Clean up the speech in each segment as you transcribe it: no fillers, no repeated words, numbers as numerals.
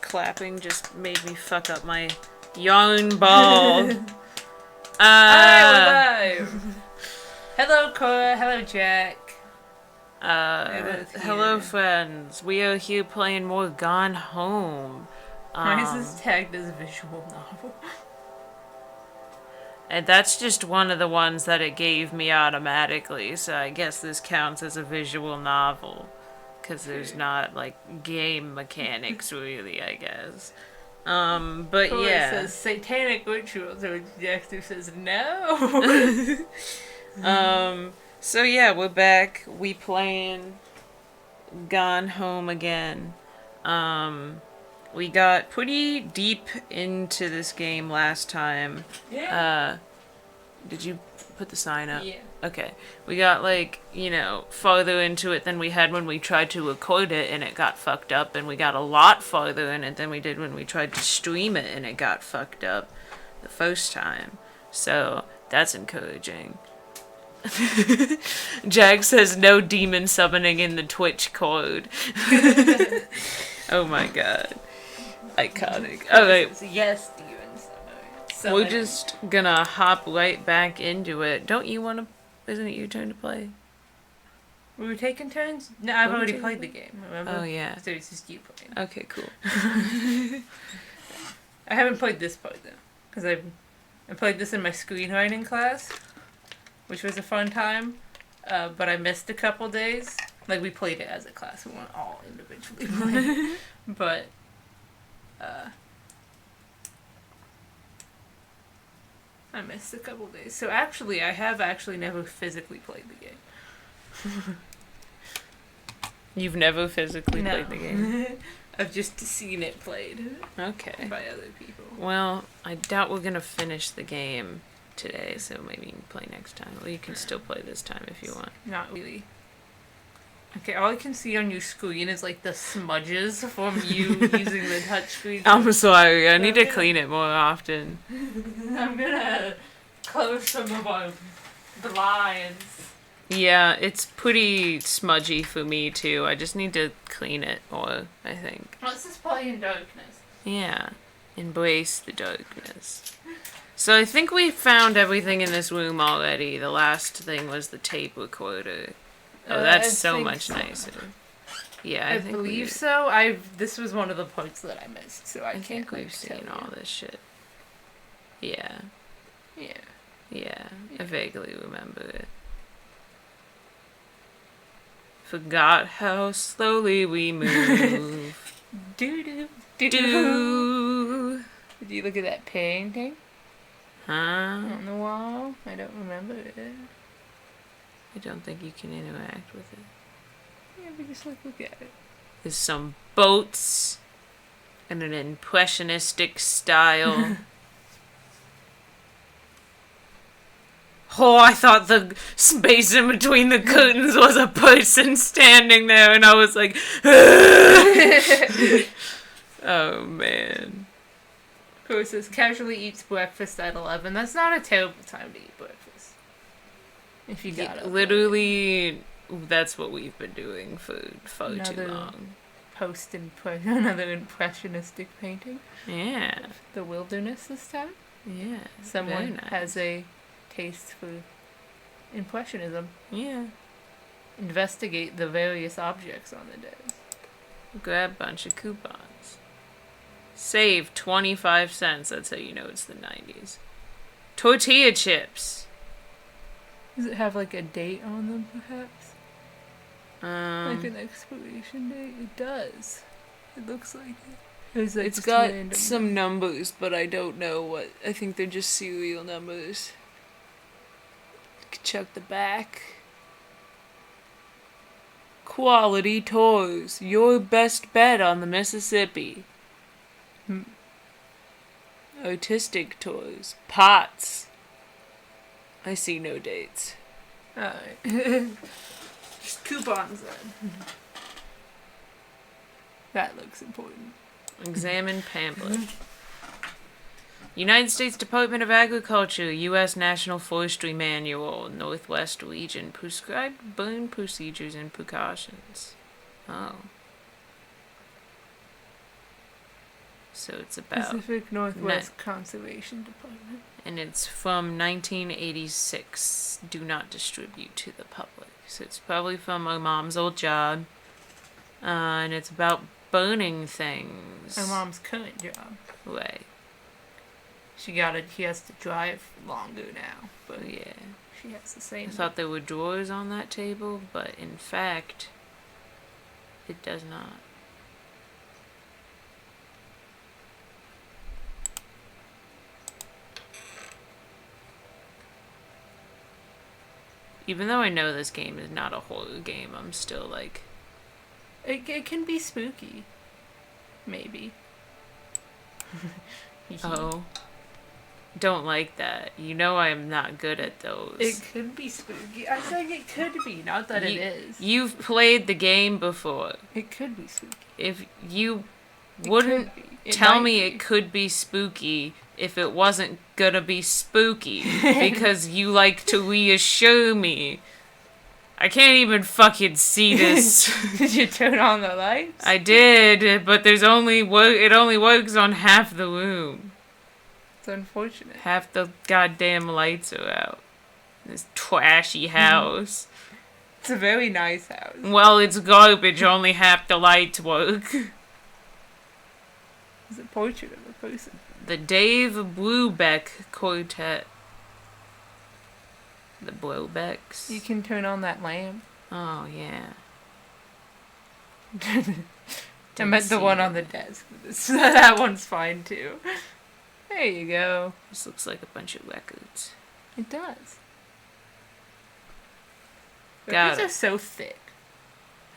clapping just made me fuck up my yarn ball. Alright, we're live. Hello, Cora. Hello, Jack. Hello, friends. We are here playing more Gone Home. Why is this tagged as a visual novel? And that's just one of the ones that it gave me automatically, so I guess this counts as a visual novel. Because there's not, like, game mechanics, really, I guess. But Cora yeah. says satanic rituals, or Dexter says no. So yeah, we're back. We playing Gone Home again. We got pretty deep into this game last time. Yeah. Did you put the sign up? Yeah. Okay. We got, like, farther into it than we had when we tried to record it and it got fucked up, and we got a lot farther in it than we did when we tried to stream it and it got fucked up the first time. So, that's encouraging. Jag says no demon summoning in the Twitch code. Oh my god. Iconic. Alright. Yes, demon summoning. We're just gonna hop right back into it. Don't you wanna... Isn't it your turn to play? We were taking turns? No, I've already played the game, remember? Oh, yeah. So it's just you playing. Okay, cool. I haven't played this part, though. Because I played this in my screenwriting class, which was a fun time. But I missed a couple days. Like, we played it as a class. We weren't all individually playing. But, I missed a couple days. So actually, I have actually never physically played the game. You've never physically played the game? I've just seen it played. Okay. By other people. Well, I doubt we're gonna finish the game today, so maybe you can play next time. Or you can still play this time if you want. Not really. Okay, all I can see on your screen is like the smudges from you using the touchscreen. I'm sorry, I need to clean it more often. I'm gonna close some of our blinds. Yeah, it's pretty smudgy for me too. I just need to clean it more, I think. Let's just play in darkness. Yeah, embrace the darkness. So I think we found everything in this room already. The last thing was the tape recorder. Oh, that's so much nicer. Yeah, I believe so. This was one of the parts that I missed, so I think we've seen all this shit. Yeah. Yeah, I vaguely remember it. Forgot how slowly we move. Do. Do. Did you look at that painting? Huh? On the wall? I don't remember it. I don't think you can interact with it. Yeah, but just look at it. There's some boats in an impressionistic style. Oh, I thought the space in between the curtains was a person standing there, and I was like, oh, man. Of course, this casually eats breakfast at 11. That's not a terrible time to eat breakfast. If you got it. Literally, that's what we've been doing for far too long. Another impressionistic painting. Yeah. The wilderness this time. Yeah. Someone has a taste for impressionism. Yeah. Investigate the various objects on the desk. Grab a bunch of coupons. Save 25 cents. That's how you know it's the 90s. Tortilla chips. Does it have like a date on them, perhaps? Like an expiration date? It does. It looks like it. It's got some numbers, but I don't know what. I think they're just serial numbers. Check the back. Quality tours. Your best bet on the Mississippi. Artistic tours. Pots. I see no dates. Alright. Just coupons then. That looks important. Examine pamphlet. United States Department of Agriculture, U.S. National Forestry Manual, Northwest Region, prescribed burn procedures and precautions. Oh. So it's about... Pacific Northwest Conservation Department. And it's from 1986. Do not distribute to the public. So it's probably from my mom's old job. And it's about burning things. My mom's current job. Right. She has to drive longer now. But Yeah. she has the same. I thought there were drawers on that table, but in fact, it does not. Even though I know this game is not a horror game, I'm still like... It can be spooky. Maybe. Oh. Don't like that. You know I am not good at those. It could be spooky. I think it could be, not that it is. You've played the game before. It could be spooky. If you wouldn't tell me it could be spooky if it wasn't gonna be spooky, because you like to reassure me. I can't even fucking see this. Did you turn on the lights? I did, but it only works on half the room. It's unfortunate. Half the goddamn lights are out. This trashy house. It's a very nice house. Well, it's garbage, only half the lights work. It's a portrait of a person. The Dave Brubeck Quartet. The Brubecks. You can turn on that lamp. Oh, yeah. I meant the one on the desk. That one's fine, too. There you go. This looks like a bunch of records. It does. Got These it. are so thick.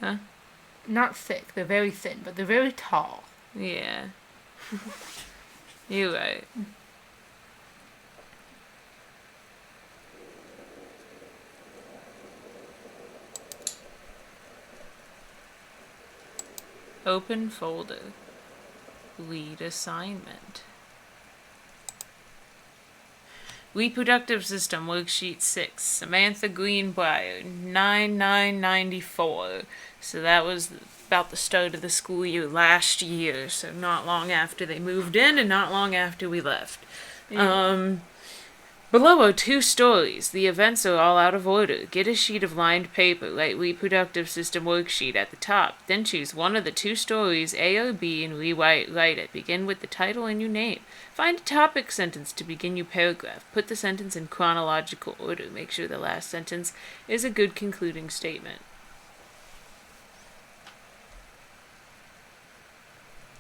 Huh? Not thick. They're very thin, but they're very tall. Yeah. You're right. Open folder. Read assignment. Reproductive System Worksheet 6. Samantha Greenbrier, 9994. So that was about the start of the school year last year. So not long after they moved in and not long after we left. Yeah. Below are 2 stories. The events are all out of order. Get a sheet of lined paper, write Reproductive System Worksheet at the top. Then choose one of the 2 stories, A or B, and write it. Begin with the title and your name. Find a topic sentence to begin your paragraph. Put the sentence in chronological order. Make sure the last sentence is a good concluding statement.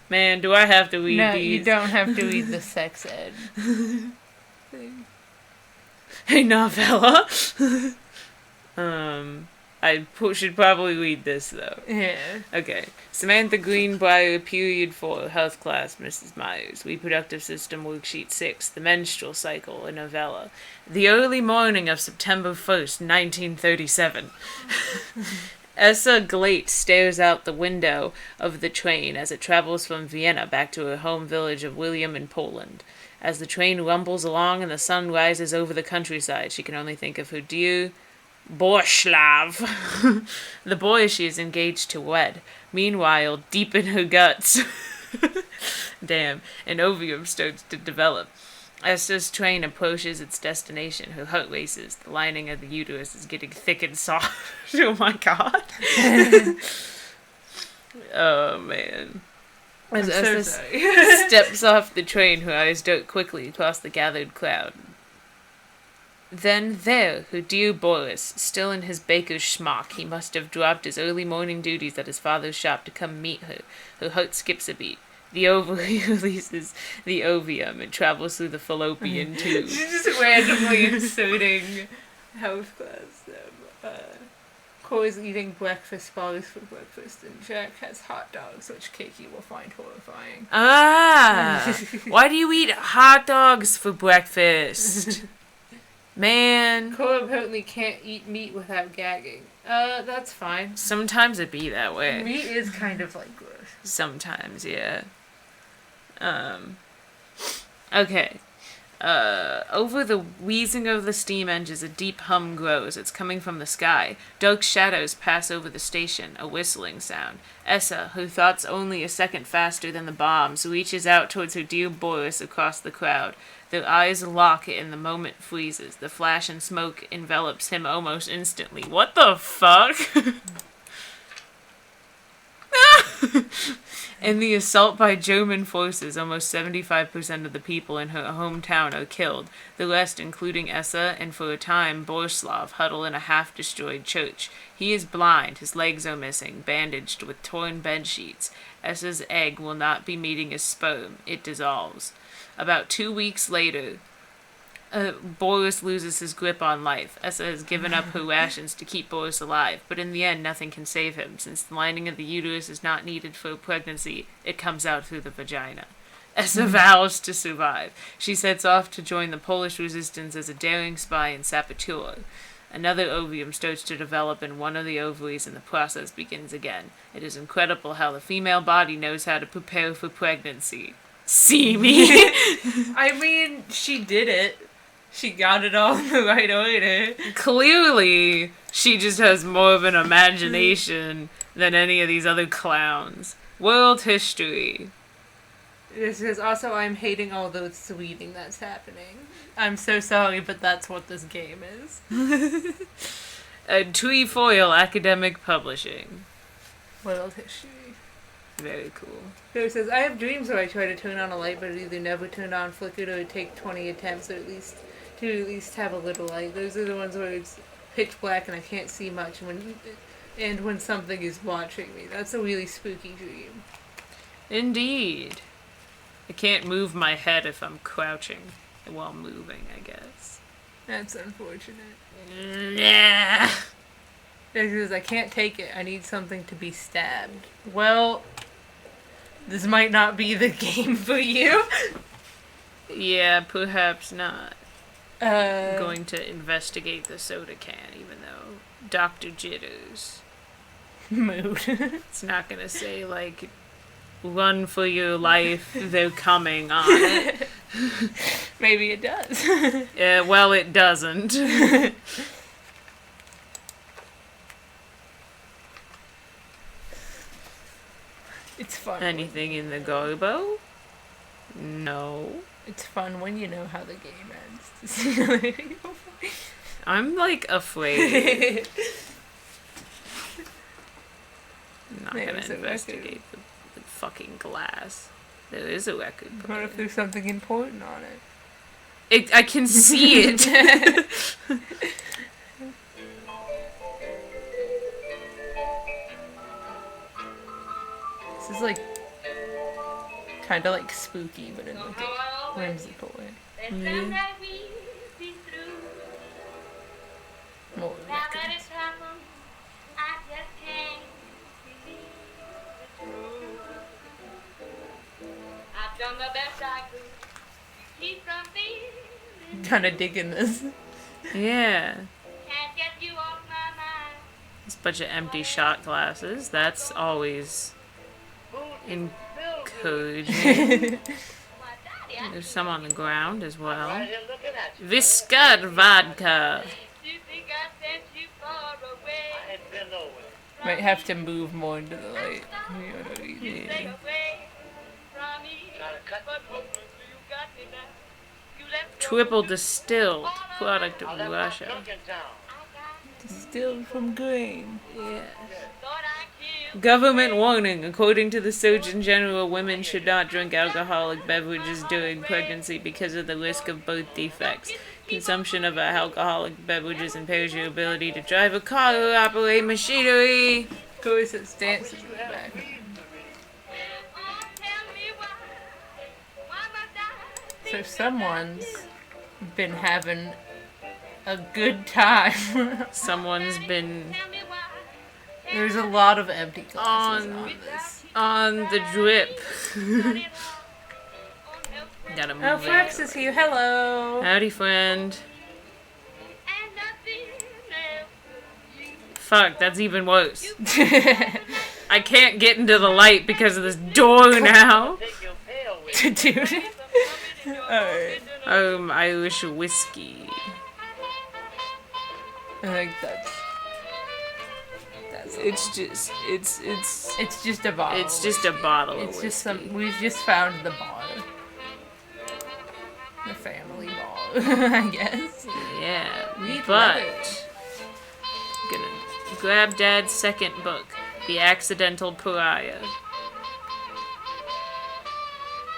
Man, do I have to read No, these? you don't have to read the sex ed thing. Hey, novella. I should probably read this, though. Yeah. Okay. Samantha Greenbrier, Period 4, Health Class, Mrs. Myers. Reproductive System Worksheet 6, The Menstrual Cycle, a novella. The early morning of September 1st, 1937. Essa Glate stares out the window of the train as it travels from Vienna back to her home village of William in Poland. As the train rumbles along and the sun rises over the countryside, she can only think of her dear Borshlav, the boy she is engaged to wed. Meanwhile, deep in her guts, damn, an ovum starts to develop. As this train approaches its destination, her heart races. The lining of the uterus is getting thick and soft. Oh my god. Oh man. As Essa steps off the train, her eyes dart quickly across the gathered crowd. Then there, her dear Boris, still in his baker's schmuck. He must have dropped his early morning duties at his father's shop to come meet her. Her heart skips a beat. The ovary releases the ovum and travels through the fallopian tube. She's just randomly inserting health class. Cora's eating breakfast bars for breakfast, and Jack has hot dogs, which Kiki will find horrifying. Ah! Why do you eat hot dogs for breakfast? Man. Cora apparently can't eat meat without gagging. That's fine. Sometimes it be that way. Meat is kind of like gross. Sometimes, yeah. Okay. Over the wheezing of the steam engines, a deep hum grows. It's coming from the sky. Dark shadows pass over the station, a whistling sound. Essa, who thought's only a second faster than the bombs, reaches out towards her dear Boris across the crowd. Their eyes lock and the moment freezes. The flash and smoke envelops him almost instantly. What the fuck? In the assault by German forces, almost 75% of the people in her hometown are killed. The rest, including Essa and for a time Borislav, huddle in a half-destroyed church. He is blind, his legs are missing, bandaged with torn bed sheets. Essa's egg will not be meeting his sperm. It dissolves. About 2 weeks later, Boris loses his grip on life. Essa has given up her rations to keep Boris alive, but in the end nothing can save him. Since the lining of the uterus is not needed for a pregnancy, it comes out through the vagina. Essa vows to survive. She sets off to join the Polish resistance as a daring spy and saboteur. Another ovum starts to develop in one of the ovaries and the process begins again. It is incredible how the female body knows how to prepare for pregnancy. See me? I mean, she did it. She got it all in the right order. Clearly, she just has more of an imagination than any of these other clowns. World history. This is also, I'm hating all the sweeting that's happening. I'm so sorry, but that's what this game is. Trefoil Academic Publishing. World history. Very cool. So it says, I have dreams where I try to turn on a light, but it either never turned on, flickered, or it take 20 attempts, or at least have a little light. Those are the ones where it's pitch black and I can't see much when something is watching me. That's a really spooky dream. Indeed. I can't move my head if I'm crouching while moving, I guess. That's unfortunate. Yeah. It says, I can't take it. I need something to be stabbed. Well, this might not be the game for you. Yeah, perhaps not. Going to investigate the soda can, even though Dr. Jitters. Mood. It's not gonna say, like, run for your life, they're coming on it. Maybe it does. Yeah, well, it doesn't. It's fun. Anything in the garbo? No. It's fun when you know how the game ends. I'm, like, afraid. I'm not gonna investigate the fucking glass. There is a record player. What if there's something important on it? I can see it. This is like kind of like spooky, but in like a whimsical way. Mm-hmm. More records. Kind of digging this. Yeah. This bunch of empty shot glasses. That's always encouraging. There's some on the ground as well. Viscot vodka. Might have to move more into the light. Yeah. Triple distilled product of Russia. Distilled from grain. Yeah. Government warning. According to the Surgeon General, women should not drink alcoholic beverages during pregnancy because of the risk of birth defects. Consumption of alcoholic beverages impairs your ability to drive a car or operate machinery. Of course, it's dances in the back. So someone's been having a good time. Someone's been There's a lot of empty glasses on this. on the drip. Gotta move Oh, Flex is here. Hello. Howdy, friend. Fuck, that's even worse. I can't get into the light because of this door now. Dude. Alright. Irish whiskey. I think that's it's just a bottle. It's just a bottle of It's whiskey. just some. We've just found the bar. The family bar, I guess. Yeah, Read but letters. gonna grab Dad's second book, The Accidental Pariah.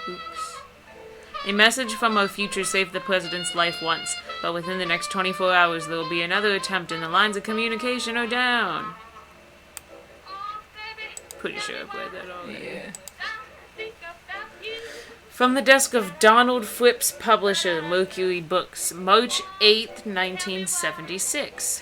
Oops. A message from our future saved the president's life once, but within the next 24 hours there will be another attempt and the lines of communication are down. Pretty sure I've read that already. Yeah. From the desk of Donald Phipps, publisher, Mercury Books, March 8th, 1976.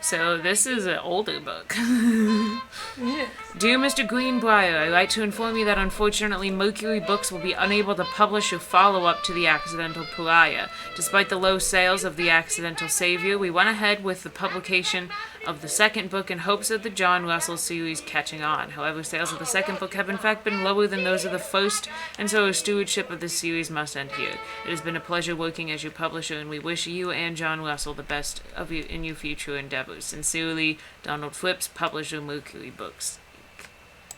So this is an older book. Yes. Dear Mr. Greenbrier, I write to inform you that unfortunately Mercury Books will be unable to publish a follow-up to The Accidental Pariah. Despite the low sales of The Accidental Savior, we went ahead with the publication of the second book in hopes of the John Russell series catching on. However, sales of the second book have in fact been lower than those of the first, and so our stewardship of this series must end here. It has been a pleasure working as your publisher, and we wish you and John Russell the best of you in your future endeavors. Sincerely, Donald Phipps, publisher, Mercury Books.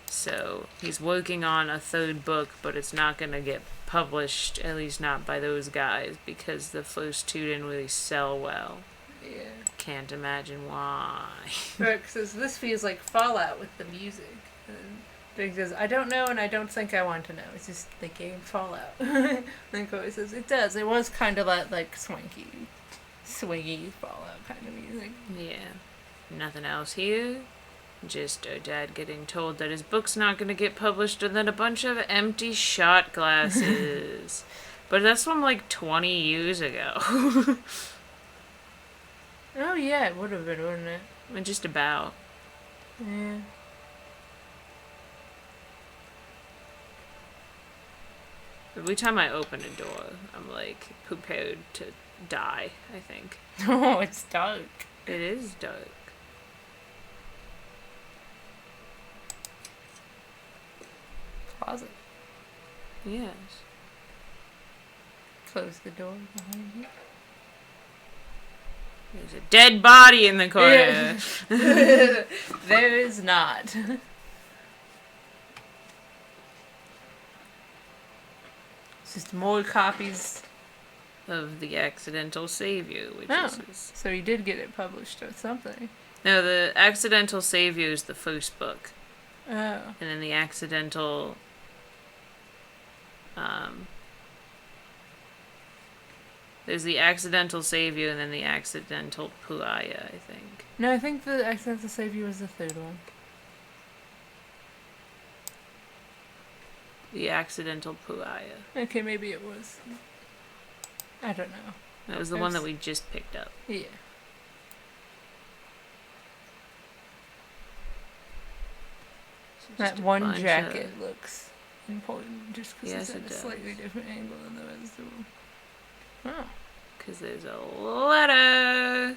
So he's working on a third book, but it's not going to get published, at least not by those guys, because the first two didn't really sell well. Yeah. Can't imagine why. Rick says this feels like Fallout with the music. And Big says, I don't know and I don't think I want to know. It's just the game Fallout. And Corey says, it does. It was kind of like swingy Fallout kind of music. Yeah. Nothing else here. Just our dad getting told that his book's not going to get published and then a bunch of empty shot glasses. But that's from like 20 years ago. Oh yeah, it would have been, wouldn't it? Just about. Yeah. Every time I open a door, I'm like prepared to die, I think. Oh, it's dark. It is dark. Closet. Yes. Close the door behind you. There's a dead body in the corner. There is not. It's just more copies. Of The Accidental Savior, which is... So he did get it published or something. No, The Accidental Savior is the first book. Oh. And then The Accidental... there's The Accidental Savior and then The Accidental Pariah, I think. No, I think The Accidental Savior was the third one. The Accidental Pariah. Okay, maybe it was. I don't know. That was the one that we just picked up. Yeah. That one jacket looks important just because Yes, it's at it a does. slightly different angle than the rest of them. Oh. Because there's a letter.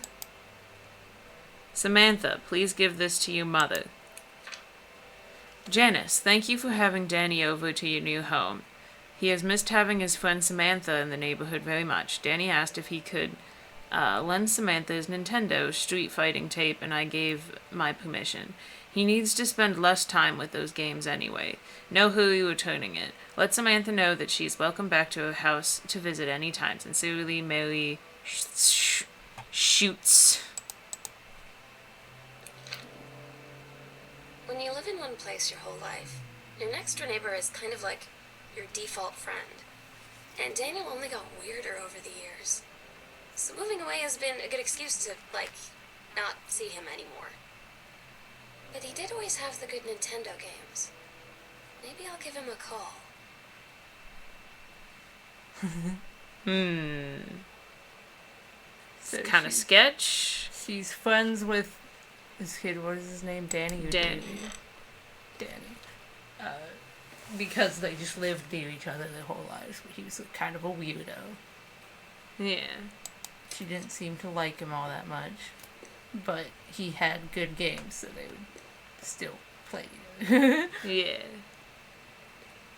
Samantha, please give this to your mother. Janice, thank you for having Danny over to your new home. He has missed having his friend Samantha in the neighborhood very much. Danny asked if he could lend Samantha his Nintendo Street Fighting tape, and I gave my permission. He needs to spend less time with those games anyway. No hurry returning it. Let Samantha know that she is welcome back to her house to visit any time. Sincerely, Mary Shoots. When you live in one place your whole life, your next door neighbor is kind of like your default friend. And Daniel only got weirder over the years. So moving away has been a good excuse to, not see him anymore. But he did always have the good Nintendo games. Maybe I'll give him a call. So Kind of sketch. She's friends with this kid. What is his name? Danny or Danny. Danny. Because they just lived near each other their whole lives, but he was kind of a weirdo. Yeah. She didn't seem to like him all that much, but he had good games, so they would still play together. Yeah.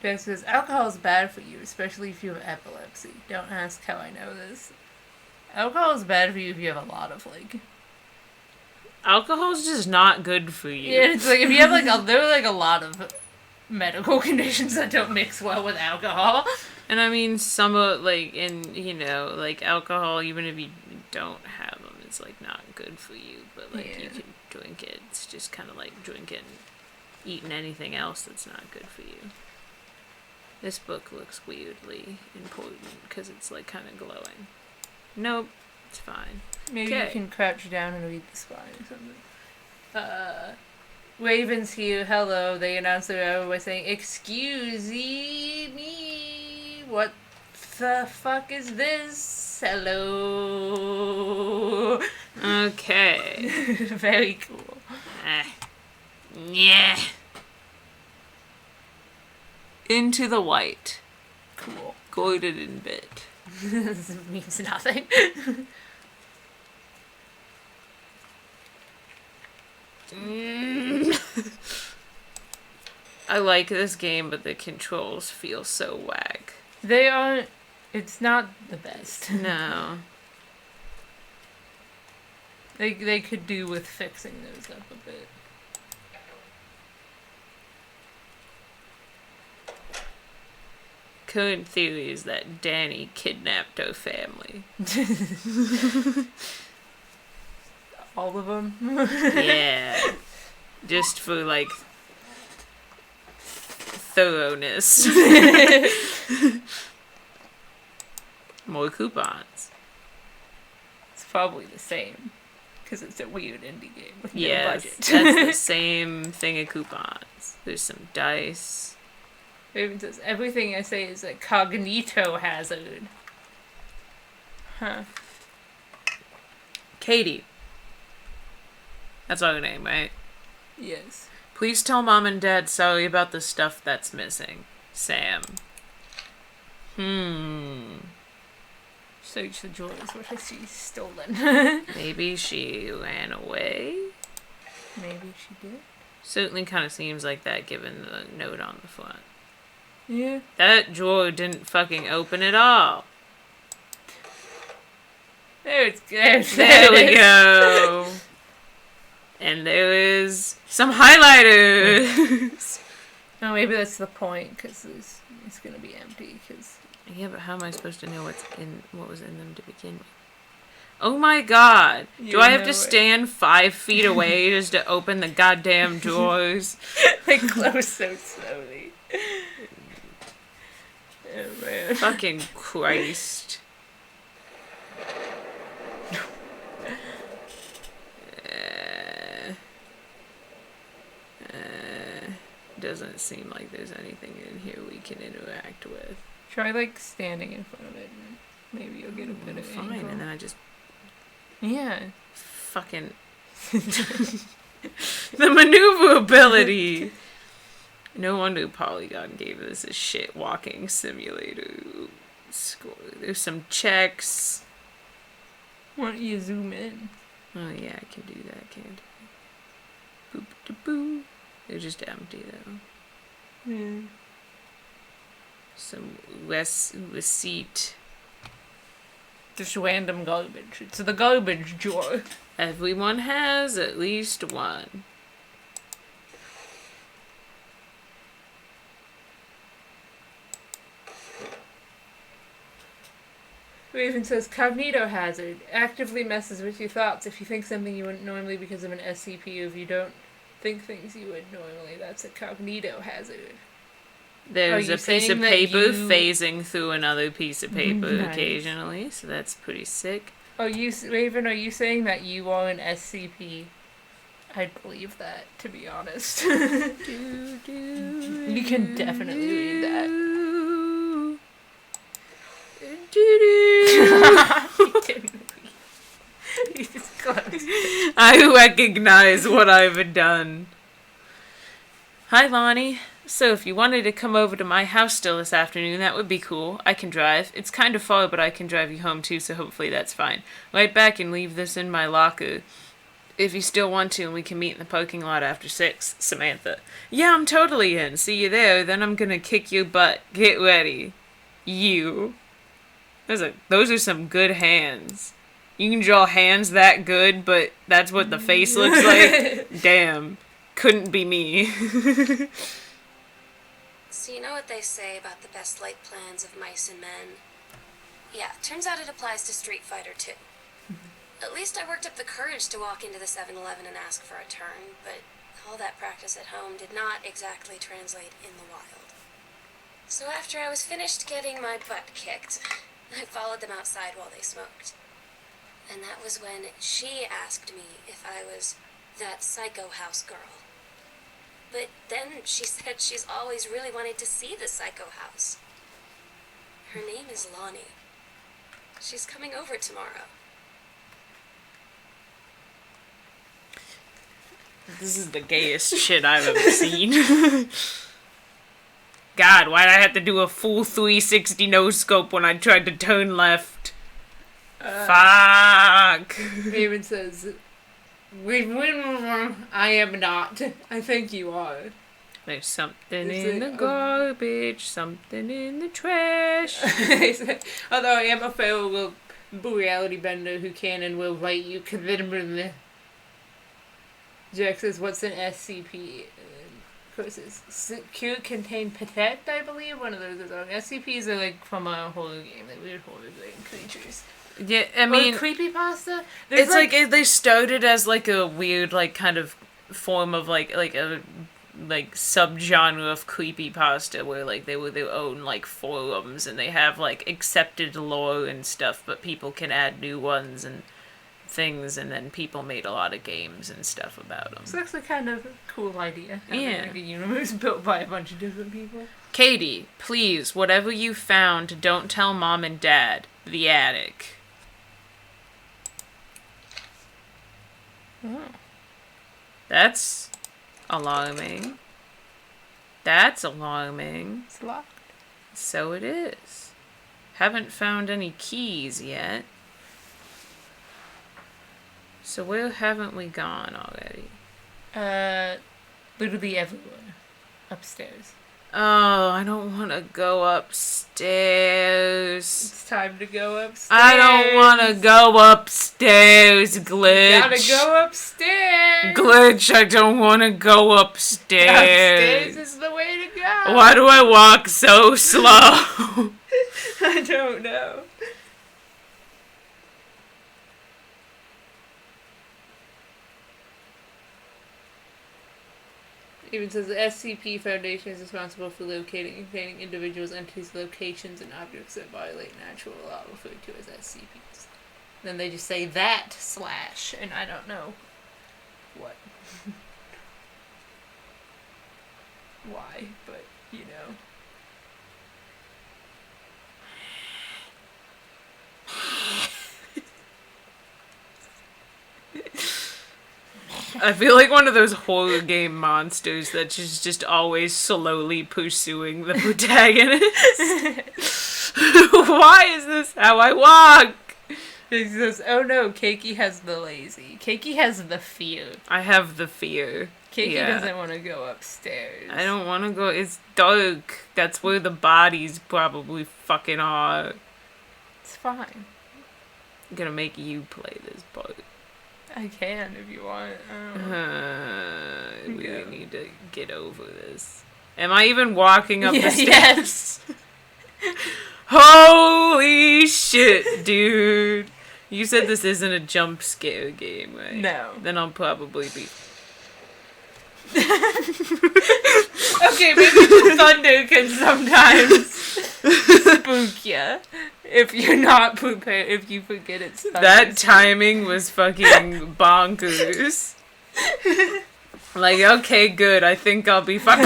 Dad says, alcohol is bad for you, especially if you have epilepsy. Don't ask how I know this. Alcohol is bad for you if you have a lot of, like... Alcohol's just not good for you. Yeah, it's like, if you have, like, there are, like, a lot of medical conditions that don't mix well with alcohol. And I mean, some of, like, like, alcohol, even if you don't have them, it's, like, not good for you. But, like, you can drink it. It's just kind of like drinking, eating anything else that's not good for you. This book looks weirdly important because it's, like, kind of glowing. Nope, it's fine. Maybe you can crouch down and read the spine or something. Raven's here, hello. They announced their hour by saying, excuse me, what the fuck is this? Hello. Okay. Very cool. Yeah. Into the white. Cool. Goited in bit. This means nothing. I like this game, but the controls feel so whack. They aren't... It's not the best. No. They could do with fixing those up a bit. Current theory is that Danny kidnapped her family. All of them? Yeah. Just for, like, thoroughness. More coupons. It's probably the same. Because it's a weird indie game with no budget. That's the same thing of coupons. There's some dice. Raven says, everything I say is a cognito hazard. Huh. Katie. That's our name, right? Yes. Please tell Mom and Dad sorry about the stuff that's missing. Sam. Search the drawers, what has she stolen? Maybe she ran away? Maybe she did. Certainly kind of seems like that given the note on the front. Yeah. That drawer didn't fucking open at all. There it's good. There we go. And there is some highlighters. Oh, maybe that's the point, because it's going to be empty, because... Yeah, but how am I supposed to know what was in them to begin with? Oh my god. Do I have to stand 5 feet away just to open the goddamn drawers? They close so slowly. Oh, man. Fucking Christ. Doesn't seem like there's anything in here we can interact with. Try, like, standing in front of it, and maybe you'll get a bit of fine, angle. and then I just... Yeah. Fucking... the maneuverability! No wonder Polygon gave this a shit walking simulator. Score. There's some checks. Why don't you zoom in? Oh yeah, I can do that, can't I? Boop de boo. They're just empty though. Yeah. Some receipt. Just random garbage. It's the garbage drawer. Everyone has at least one. Raven says, cognito hazard. Actively messes with your thoughts. If you think something you wouldn't normally because of an SCP, or if you don't think things you would normally, that's a cognito hazard. There's a piece of paper phasing through another piece of paper Nice. occasionally, so that's pretty sick. Raven, are you saying that you are an SCP? I'd believe that, to be honest. You can definitely read that. I recognize what I've done. Hi, Lonnie. So if you wanted to come over to my house still this afternoon, that would be cool. I can drive. It's kind of far, but I can drive you home too, so hopefully that's fine. Right back and leave this in my locker. If you still want to, and we can meet in the parking lot after 6, Samantha. Yeah, I'm totally in. See you there. Then I'm gonna kick your butt. Get ready. You. Those are some good hands. You can draw hands that good, but that's what the face looks like? Damn. Couldn't be me. So you know what they say about the best laid plans of mice and men? Yeah, turns out it applies to Street Fighter too. At least I worked up the courage to walk into the 7-Eleven and ask for a turn, but all that practice at home did not exactly translate in the wild. So after I was finished getting my butt kicked, I followed them outside while they smoked. And that was when she asked me if I was that psycho house girl. But then she said she's always really wanted to see the psycho house. Her name is Lonnie. She's coming over tomorrow. This is the gayest shit I've ever seen. God, why'd I have to do a full 360 no-scope when I tried to turn left? Fuck. Raven says, I am not. I think you are. There's something in the garbage, something in the trash. Although I am a fellow reality bender who can and will write you. Jack says, what's an SCP? Of course, it's Cure Contain Protect, I believe. One of those is on. SCPs are like from a horror game, like weird horror game creatures. Yeah, I mean, creepypasta. It's like they started as like a weird, like kind of form of like a subgenre of creepypasta where like they were their own like forums and they have like accepted lore and stuff, but people can add new ones and things, and then people made a lot of games and stuff about them. So that's a kind of cool idea. Yeah. Like a universe built by a bunch of different people. Katie, please, whatever you found, don't tell Mom and Dad. The attic. Oh. That's alarming. That's alarming. It's locked. So it is. Haven't found any keys yet. So where haven't we gone already? Literally everywhere. Upstairs. Oh, I don't want to go upstairs. It's time to go upstairs. I don't want to go upstairs, Glitch. You gotta go upstairs. Glitch, I don't want to go upstairs. Upstairs is the way to go. Why do I walk so slow? I don't know. Even says the SCP Foundation is responsible for locating and containing individuals, entities, locations, and objects that violate natural law, referred to as SCPs. Then they just say that / and I don't know what. Why, but you know. I feel like one of those horror game monsters that's just always slowly pursuing the protagonist. Why is this how I walk? He says, oh no, Keiki has the lazy. Keiki has the fear. I have the fear. Keiki doesn't want to go upstairs. I don't want to go. It's dark. That's where the bodies probably fucking are. It's fine. I'm gonna make you play this part. I can if you want. We need to get over this. Am I even walking up the stairs? Yes. Holy shit, dude. You said this isn't a jump scare game, right? No. Then I'll probably be... Okay, maybe the thunder can sometimes spook ya. If you're not prepared, if you forget it's thunder. That timing was fucking bonkers. Like, okay, good. I think I'll be fine.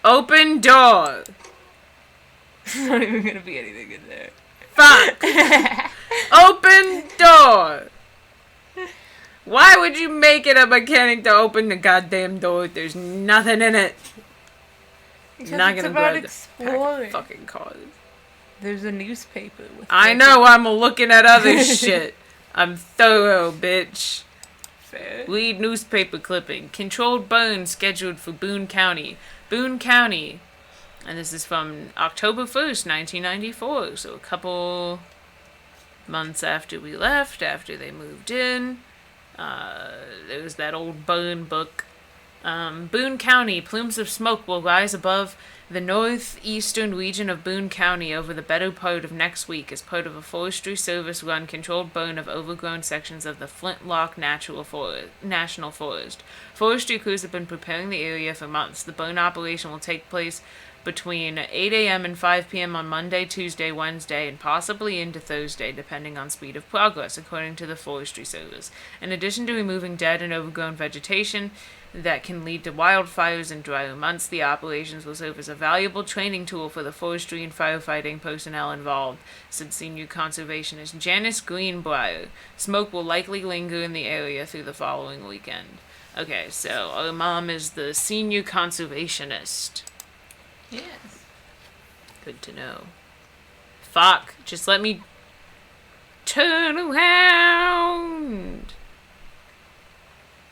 Open door. There's not even gonna be anything in there. Fuck. Open door. Why would you make it a mechanic to open the goddamn door if there's nothing in it? Because Not it's gonna about grab the pack exploring. of fucking cars. There's a newspaper with I know, I'm looking at other shit. I'm thorough, bitch. Fair. Lead newspaper clipping. Controlled burn scheduled for Boone County. Boone County. And this is from October 1st, 1994. So a couple months after we left, after they moved in. There was that old burn book. Boone County. Plumes of smoke will rise above the northeastern region of Boone County over the better part of next week as part of a Forestry Service-run controlled burn of overgrown sections of the Flintlock National Forest. Forestry crews have been preparing the area for months. The burn operation will take place between 8 a.m. and 5 p.m. on Monday, Tuesday, Wednesday, and possibly into Thursday, depending on speed of progress, according to the Forestry Service. In addition to removing dead and overgrown vegetation that can lead to wildfires in drier months, the operations will serve as a valuable training tool for the forestry and firefighting personnel involved, said senior conservationist Janice Greenbrier. Smoke will likely linger in the area through the following weekend. Okay, so our mom is the senior conservationist. Yes. Good to know. Fuck, just let me turn around.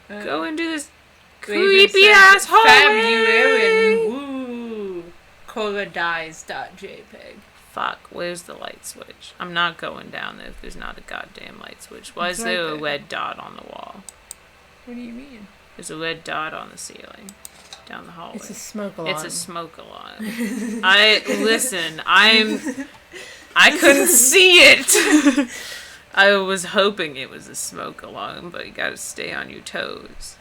Go into this creepy ass hallway. Woo. Coladize.jpg. Fuck, where's the light switch? I'm not going down there if there's not a goddamn light switch. Why is It's there right a there. red dot on the wall? What do you mean? There's a red dot on the ceiling. Down the hallway. It's a smoke alarm. It's a smoke alarm. I couldn't see it. I was hoping it was a smoke alarm, but you gotta stay on your toes.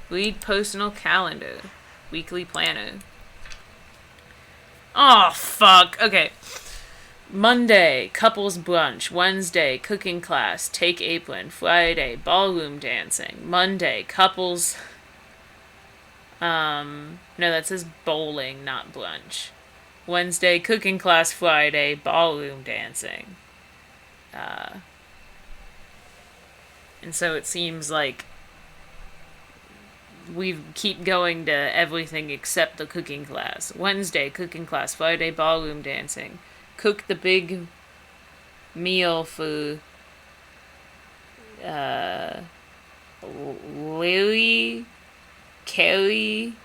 Read personal calendar. Weekly planner. Oh, fuck. Okay. Monday, couples brunch. Wednesday, cooking class. Take apron. Friday, ballroom dancing. Monday, couples... no, that says bowling, not brunch. Wednesday, cooking class. Friday, ballroom dancing. And so it seems like we keep going to everything except the cooking class. Wednesday, cooking class. Friday, ballroom dancing. Cook the big meal for Lily, Kelly,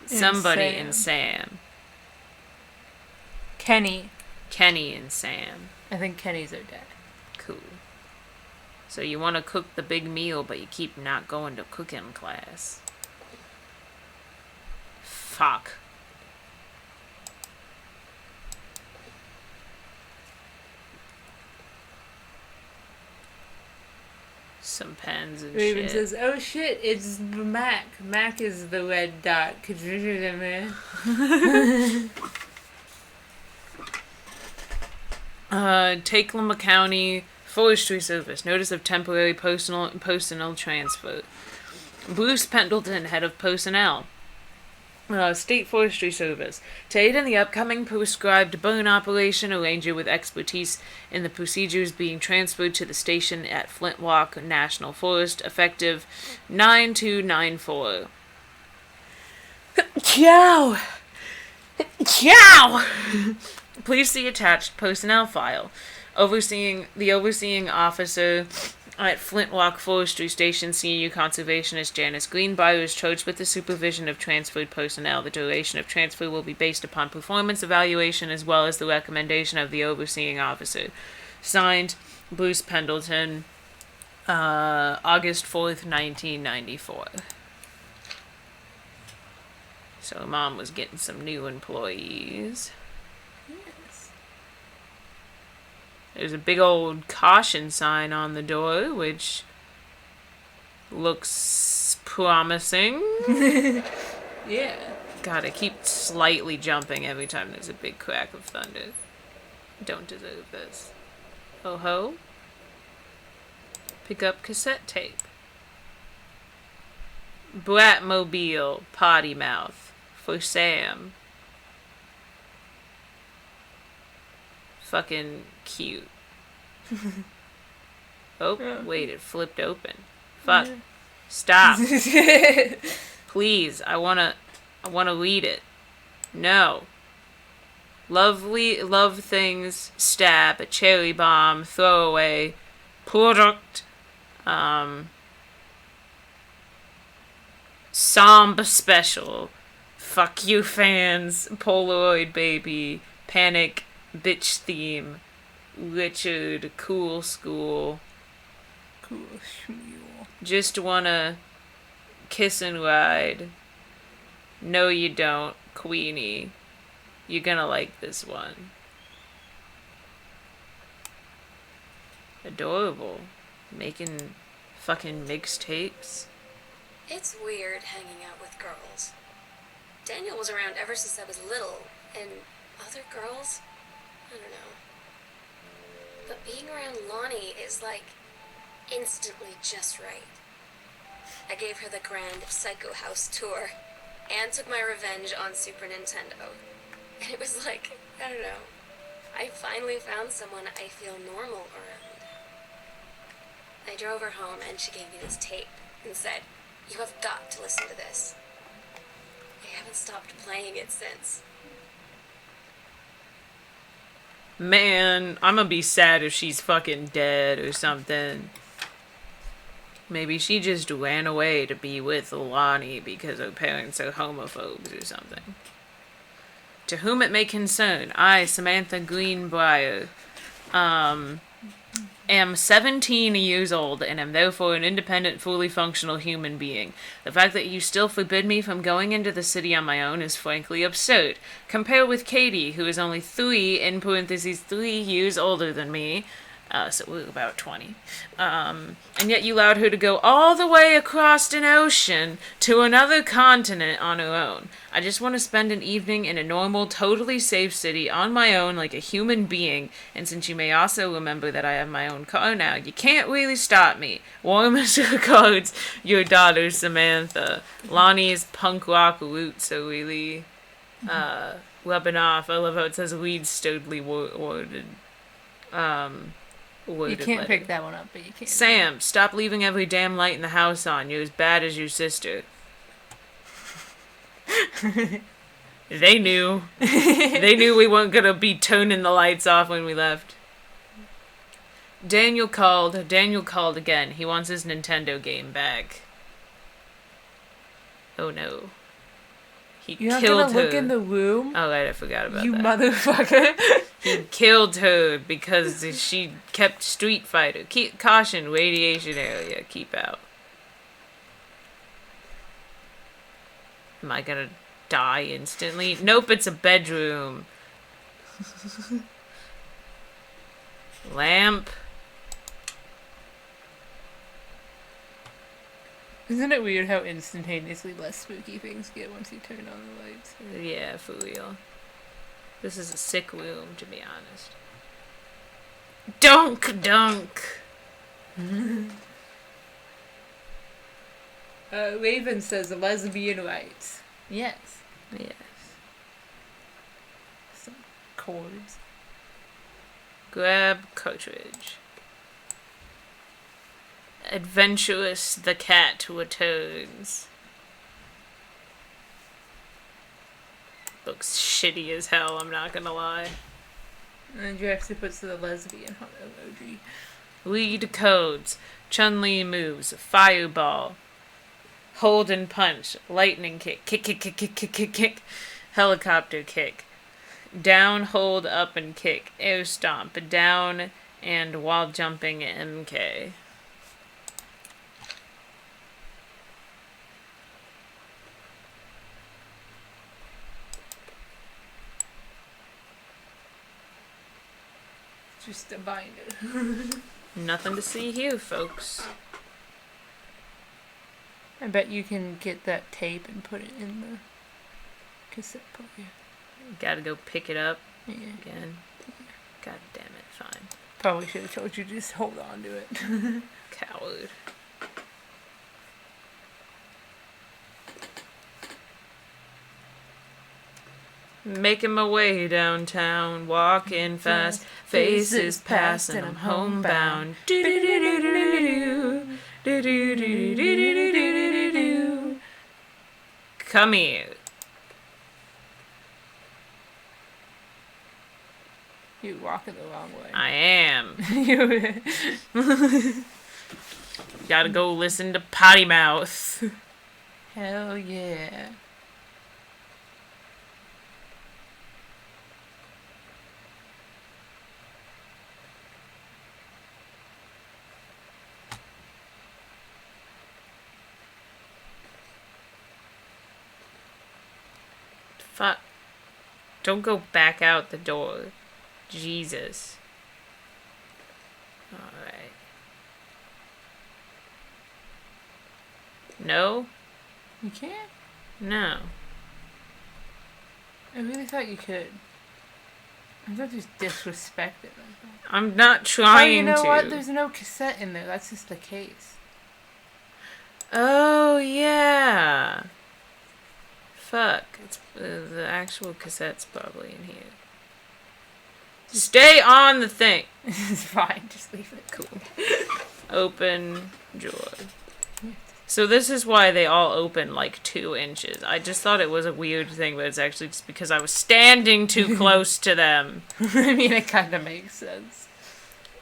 somebody, and Sam. Kenny. Kenny and Sam. I think Kenny's our dad. Cool. So you want to cook the big meal, but you keep not going to cooking class. Fuck. Some pens and Raven shit. says, "Oh shit, it's Mac. Mac is the red dot. Could you do that, man?" Takelama County Forestry Service. Notice of temporary personnel transfer. Bruce Pendleton, head of personnel. State Forestry Service. To aid in the upcoming prescribed burn operation, a ranger with expertise in the procedures being transferred to the station at Flintlock National Forest, effective 9/2/94. Ciao! Ciao! Please see attached personnel file. The overseeing officer at Flintlock Forestry Station, senior conservationist Janice Greenbrier, is charged with the supervision of transferred personnel. The duration of transfer will be based upon performance evaluation as well as the recommendation of the overseeing officer. Signed, Bruce Pendleton, August 4th, 1994. So Mom was getting some new employees. There's a big old caution sign on the door, which looks promising. Yeah. God, I keep slightly jumping every time there's a big crack of thunder. Don't deserve this. Oh ho. Pick up cassette tape. Bratmobile, potty mouth. For Sam. Fucking cute. Oh, wait, it flipped open. Fuck. Stop. Please, I wanna read it. No. love things, stab, cherry bomb, throwaway, product, somb special, fuck you fans, Polaroid baby, panic, bitch theme, Richard, cool school, Cool schmule. just wanna kiss and ride, no you don't, Queenie, you're gonna like this one. Adorable. Making fucking mixtapes. It's weird hanging out with girls. Daniel was around ever since I was little, and other girls? I don't know. But being around Lonnie is like instantly just right. I gave her the grand Psycho House tour and took my revenge on Super Nintendo. And it was like, I don't know, I finally found someone I feel normal around. I drove her home and she gave me this tape and said, "You have got to listen to this." I haven't stopped playing it since. Man, I'm gonna be sad if she's fucking dead or something. Maybe she just ran away to be with Lonnie because her parents are homophobes or something. To whom it may concern, I, Samantha Greenbrier, am 17 years old and am therefore an independent, fully functional human being. The fact that you still forbid me from going into the city on my own is frankly absurd. Compare with Katie, who is only 3 years older than me. So we're about 20. And yet you allowed her to go all the way across an ocean to another continent on her own. I just want to spend an evening in a normal, totally safe city on my own like a human being. And since you may also remember that I have my own car now, you can't really stop me. Warmest regards, your daughter Samantha. Lonnie's punk rock roots are really rubbing off. I love how it says weeds sturdily worded. You can't pick that one up, but you can. Sam, stop leaving every damn light in the house on. You're as bad as your sister. They knew. They knew we weren't gonna be turning the lights off when we left. Daniel called again. He wants his Nintendo game back. Oh no. You're not gonna look in the room? Oh right, I forgot about you that. Motherfucker. He killed her because she kept Street Fighter. Caution, radiation area, keep out. Am I gonna die instantly? Nope, it's a bedroom. Lamp. Isn't it weird how instantaneously less spooky things get once you turn on the lights? Yeah, for real. This is a sick room, to be honest. Dunk, dunk. Raven says lesbian rights. Yes. Yes. Some chords. Grab cartridge. Adventurous the cat returns. Looks shitty as hell, I'm not gonna lie. And you actually puts the lesbian emoji. Lead codes. Chun-Li moves. Fireball. Hold and punch. Lightning kick. Kick, kick, kick, kick, kick, kick, kick. Helicopter kick. Down, hold, up, and kick. Air stomp. Down, and while jumping, MK. Just a binder. Nothing to see here, folks. I bet you can get that tape and put it in the cassette player. Gotta go pick it up Yeah. again. God damn it, fine. Probably should have told you to just hold on to it. Coward. Making my way downtown, walking fast, faces pass, and I'm homebound. Come here. You're walking the wrong way. I am. Gotta go listen to Potty Mouth. Hell yeah. Fuck. Don't go back out the door. Jesus. Alright. No? You can't? No. I really thought you could. I thought you just disrespected them. I'm not Oh, trying you know to. what? There's no cassette in there. That's just the case. Oh, yeah. Fuck. It's, the actual cassette's probably in here. Stay on the thing. It's fine. Just leave it. Cool. Open drawer. So this is why they all open like 2 inches. I just thought it was a weird thing, but it's actually just because I was standing too close to them. I mean, it kind of makes sense.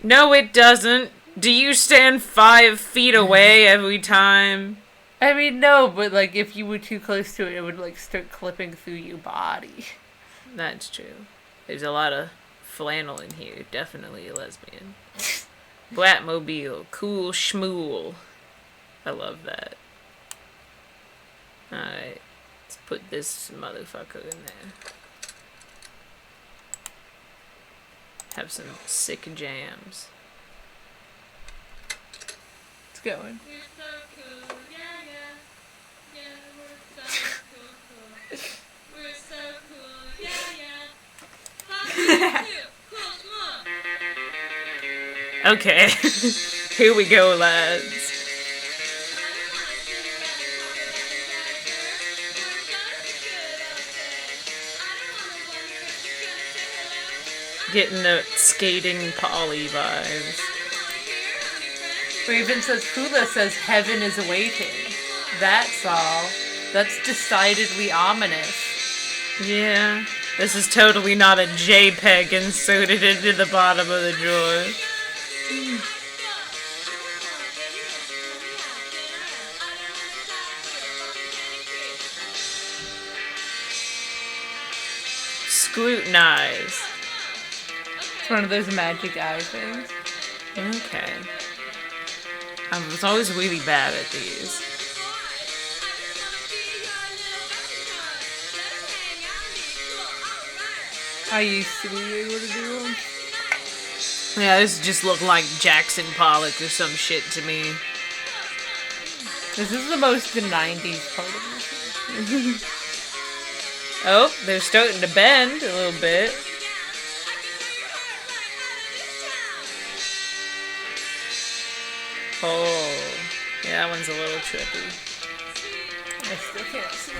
No, it doesn't. Do you stand 5 feet away every time? I mean, no, but like if you were too close to it, it would like start clipping through your body. That's true. There's a lot of flannel in here. Definitely a lesbian. Blatmobile. Cool schmool. I love that. Alright. Let's put this motherfucker in there. Have some sick jams. It's going. Okay. Here we go, lads. Getting the skating Polly vibes. Raven says, Hula says heaven is awaiting. That's all. That's decidedly ominous. Yeah. This is totally not a JPEG inserted into the bottom of the drawer. Scrutinize. It's one of those magic eye things. Okay. I was always really bad at these. I used to be able to do them. Yeah, this just looked like Jackson Pollock or some shit to me. This is the most the 90s part of this. Oh, they're starting to bend a little bit. Oh, yeah, that one's a little trippy. I still can't see it.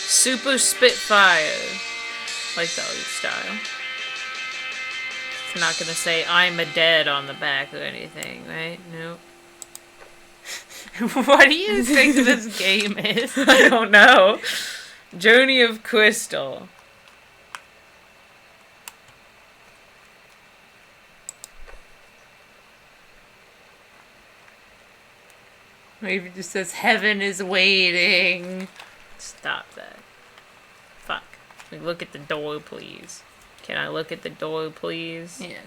Super Spitfire. Like the art style. It's not gonna say I'm a dead on the back or anything, right? Nope. What do you think this game is? I don't know. Journey of Crystal. Maybe it just says heaven is waiting. Stop that. Fuck. Look at the door, please. Can I look at the door, please? Yes.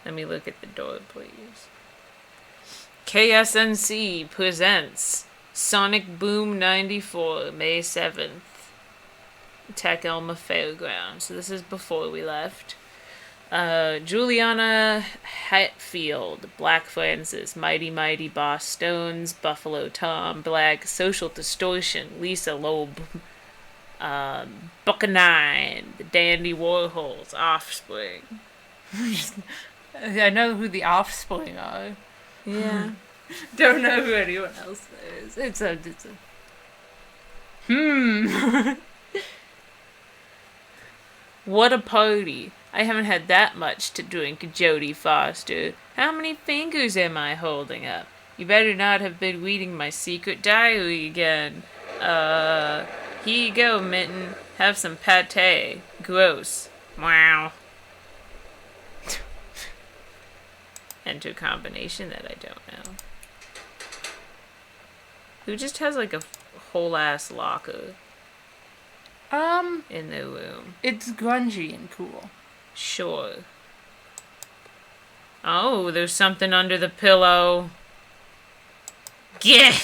Let me look at the door, please. KSNC presents Sonic Boom 94, May 7th. Tech Elma Fairgrounds. So this is before we left. Juliana Hatfield, Black Francis, Mighty Mighty Boss Stones, Buffalo Tom, Black, Social Distortion, Lisa Loeb, Buckanine, the Dandy Warhols, Offspring. I know who the Offspring are. Yeah. Don't know who anyone else is. It's a. What a party. I haven't had that much to drink, Jodie Foster. How many fingers am I holding up? You better not have been reading my secret diary again. Here you go, Mitten. Have some pate. Gross. Wow. Enter combination that I don't know. Who just has like a whole ass locker in their room? It's grungy and cool. Sure. Oh, there's something under the pillow. Get.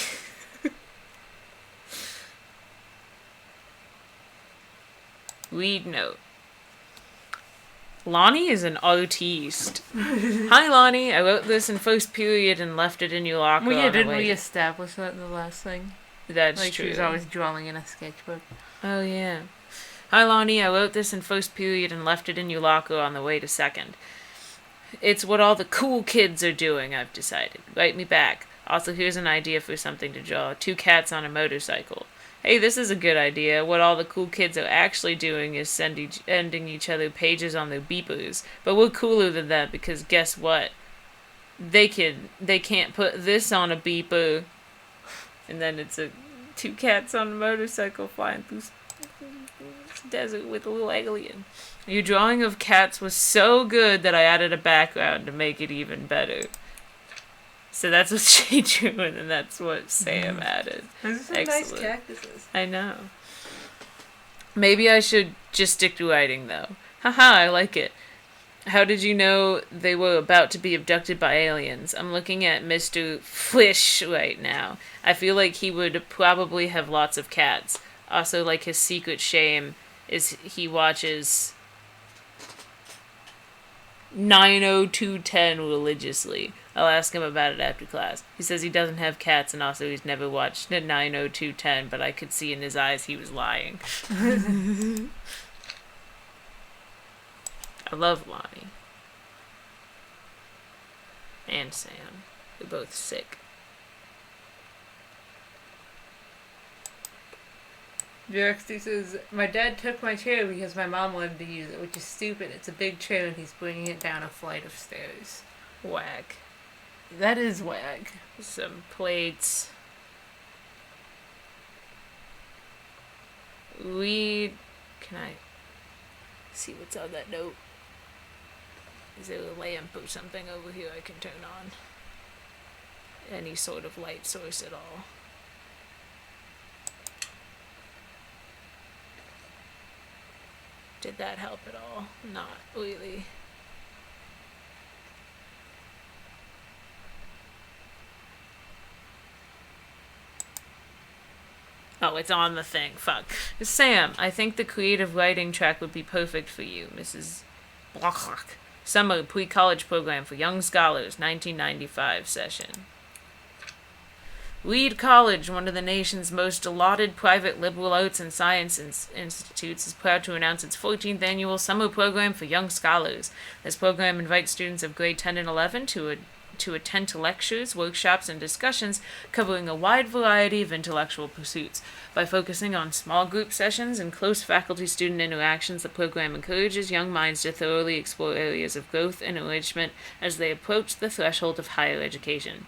Read note. Lonnie is an artiste. Hi, Lonnie. I wrote this in first period and left it in your locker. Well, yeah, on the didn't way. we establish that in the last thing? That's like true. She was always drawing in a sketchbook. Oh, yeah. Hi, Lonnie. I wrote this in first period and left it in your locker on the way to second. It's what all the cool kids are doing, I've decided. Write me back. Also, here's an idea for something to draw. 2 cats on a motorcycle. Hey, this is a good idea. What all the cool kids are actually doing is sending each other pages on their beepers. But we're cooler than that because guess what? They can't put this on a beeper. And then it's 2 cats on a motorcycle flying through desert with a little alien. Your drawing of cats was so good that I added a background to make it even better. So that's what she drew, and that's what Sam added. Those are some nice cactuses. I know. Maybe I should just stick to writing, though. Haha, I like it. How did you know they were about to be abducted by aliens? I'm looking at Mr. Fish right now. I feel like he would probably have lots of cats. Also, like, his secret shame is he watches 90210 religiously. I'll ask him about it after class. He says he doesn't have cats and also he's never watched 90210, but I could see in his eyes he was lying. I love Lonnie. And Sam. They're both sick. Jerexty says, my dad took my chair because my mom wanted to use it, which is stupid. It's a big chair and he's bringing it down a flight of stairs. Whack. That is whack. Some plates. Can I see what's on that note? Is there a lamp or something over here I can turn on? Any sort of light source at all? Did that help at all? Not really. Oh, it's on the thing. Fuck. Sam, I think the creative writing track would be perfect for you, Mrs. Blochlock. Summer pre-college program for young scholars, 1995 session. Reed College, one of the nation's most lauded private liberal arts and science institutes, is proud to announce its 14th annual summer program for young scholars. This program invites students of grade 10 and 11 to attend to lectures, workshops, and discussions covering a wide variety of intellectual pursuits. By focusing on small group sessions and close faculty-student interactions, the program encourages young minds to thoroughly explore areas of growth and enrichment as they approach the threshold of higher education.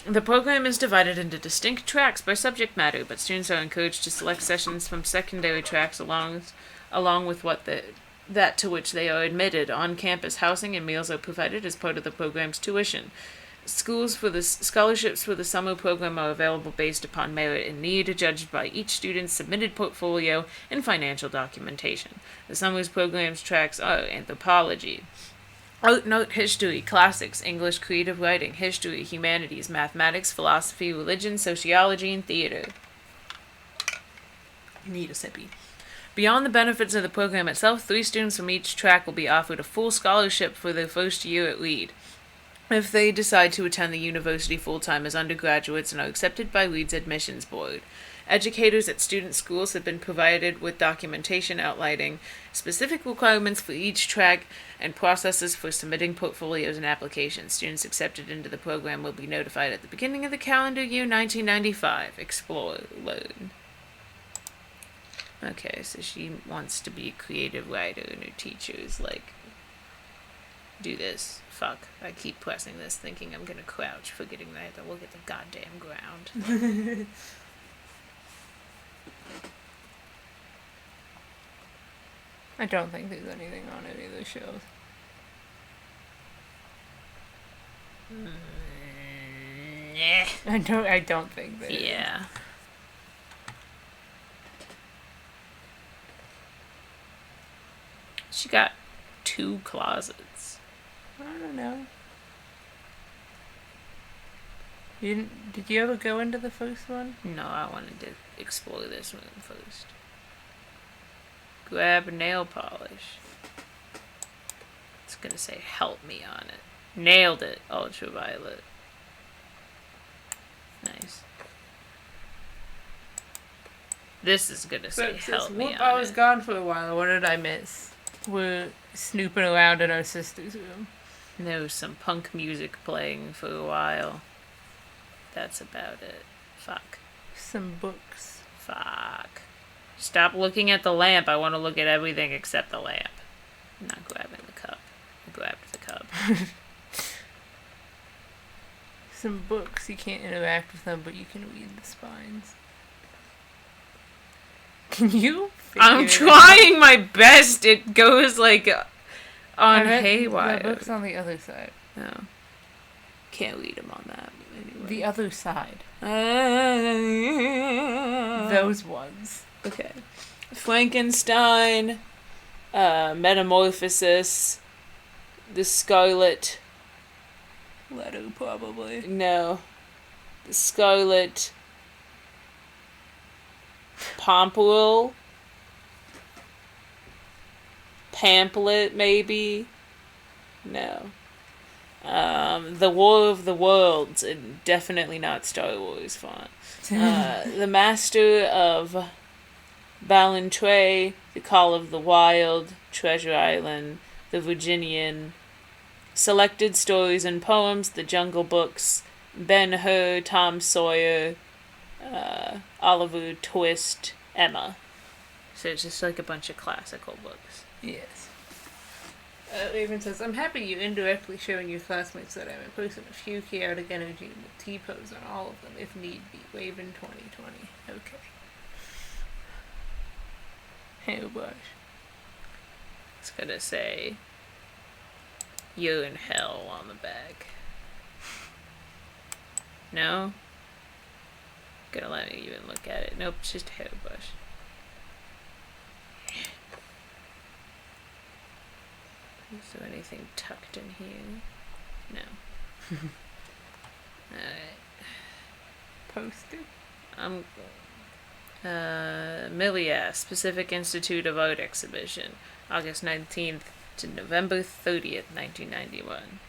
The program is divided into distinct tracks by subject matter, but students are encouraged to select sessions from secondary tracks along with that to which they are admitted. On-campus housing and meals are provided as part of the program's tuition. Schools for the scholarships for the summer program are available based upon merit and need, judged by each student's submitted portfolio and financial documentation. The summer's program's tracks are anthropology, art and art history, classics, English creative writing, history, humanities, mathematics, philosophy, religion, sociology, and theater. You need a sippy. Beyond the benefits of the program itself, 3 students from each track will be offered a full scholarship for their first year at Reed, if they decide to attend the university full-time as undergraduates and are accepted by Reed's admissions board. Educators at student schools have been provided with documentation outlining specific requirements for each track and processes for submitting portfolios and applications. Students accepted into the program will be notified at the beginning of the calendar year 1995. Explore, learn. Okay, so she wants to be a creative writer, and her teacher is like, do this. Fuck. I keep pressing this, thinking I'm gonna crouch, forgetting that I have to look at the goddamn ground. I don't think there's anything on any of those shows. I don't think there is. Yeah. She got 2 closets. I don't know. Did you ever go into the first one? No, I wanted to explore this one first. Grab nail polish. It's gonna say help me on it. Nailed it. Ultraviolet. Nice. This is gonna say help me on I was it. gone for a while. What did I miss? We're snooping around in our sister's room. There was some punk music playing for a while. That's about it. Fuck. Some books. Fuck. Stop looking at the lamp. I want to look at everything except the lamp. I'm not grabbing the cup. I grabbed the cup. Some books. You can't interact with them, but you can read the spines. Can you? I'm trying my best. It goes like on haywire. The book's on the other side. No. Can't read them on that. Anyway. The other side. Those. Those ones. Okay. Frankenstein. Metamorphosis. The Scarlet. Letter, probably. No. The Scarlet. Pompool. Pamphlet, maybe? No. The War of the Worlds, and definitely not Star Wars font. The Master of Ballantrae, The Call of the Wild, Treasure Island, The Virginian, Selected Stories and Poems, The Jungle Books, Ben-Hur, Tom Sawyer, Oliver Twist, Emma. So it's just like a bunch of classical books. Yes. Raven says, I'm happy you indirectly showing your classmates that I'm a person of few chaotic energy with T-pose on all of them, if need be. Raven 2020. Okay. Hairbrush. It's gonna say, you're in hell on the back. No? Gonna let me even look at it. Nope, it's just a hairbrush. Is there anything tucked in here? No. Alright. Poster. Milias, Pacific Institute of Art Exhibition, August 19th to November 30th, 1991.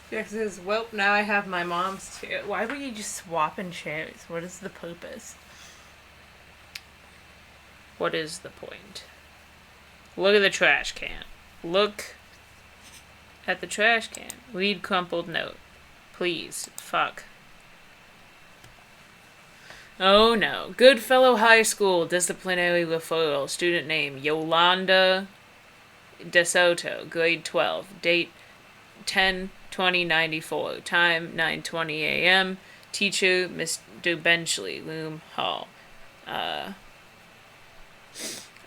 Jack says, well, now I have my mom's chair. Why were you just swapping chairs? What is the purpose? What is the point? Look at the trash can. Look at the trash can. Read crumpled note. Please. Fuck. Oh no. Goodfellow High School disciplinary referral. Student name Yolanda DeSoto. Grade 12. Date 10/20/94. Time 9:20 a.m. Teacher Mr. Benchley. Room Hall.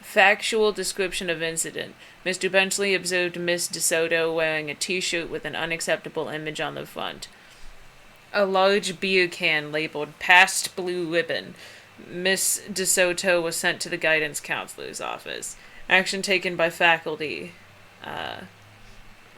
Factual description of incident. Mr. Benchley observed Miss DeSoto wearing a t-shirt with an unacceptable image on the front. A large beer can labeled Past Blue Ribbon. Miss DeSoto was sent to the guidance counselor's office. Action taken by faculty.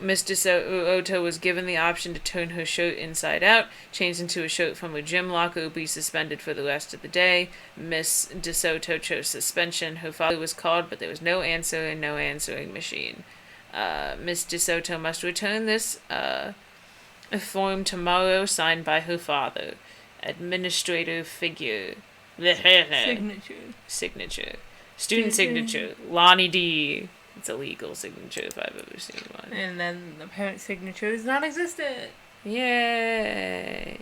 Miss DeSoto was given the option to turn her shirt inside out, change into a shirt from her gym locker, or be suspended for the rest of the day. Miss DeSoto chose suspension. Her father was called, but there was no answer and no answering machine. Miss DeSoto must return this form tomorrow, signed by her father. Administrator figure. Signature. Student signature. Lonnie D. It's a legal signature if I've ever seen one. And then the parent signature is non-existent. Yay!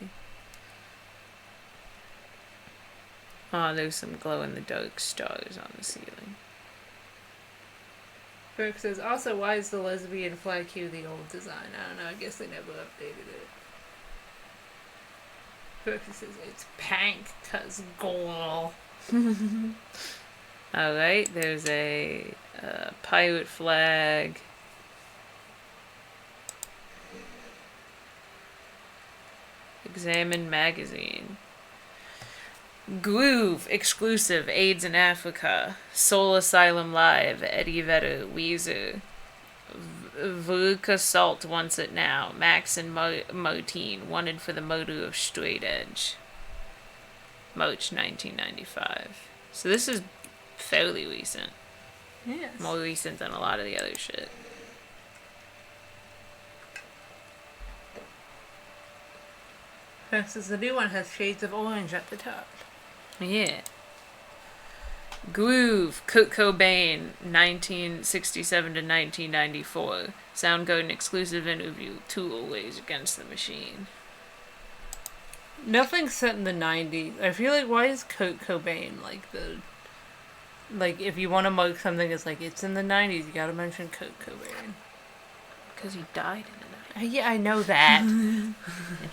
Oh, there's some glow-in-the-dark stars on the ceiling. Burke says, also, why is the lesbian flag here the old design? I don't know, I guess they never updated it. Burke says, it's pink, 'cause goal. Alright, there's a pirate flag. Examine magazine. Groove, exclusive, AIDS in Africa. Soul Asylum Live, Eddie Vedder, Weezer. Veruca Salt wants it now. Max and Martine, wanted for the murder of Straight Edge. March 1995. So this is fairly recent. Yes. More recent than a lot of the other shit. Burke says, the new one has shades of orange at the top. Yeah. Groove, Kurt Cobain, 1967 to 1994. Soundgarden exclusive interview, Tool Rage Against the Machine. Nothing's set in the 90s. I feel like, why is Kurt Cobain like the... Like, if you want to mark something as like, it's in the 90s, you gotta mention Kurt Cobain. Because he died in the night. Yeah, I know that. And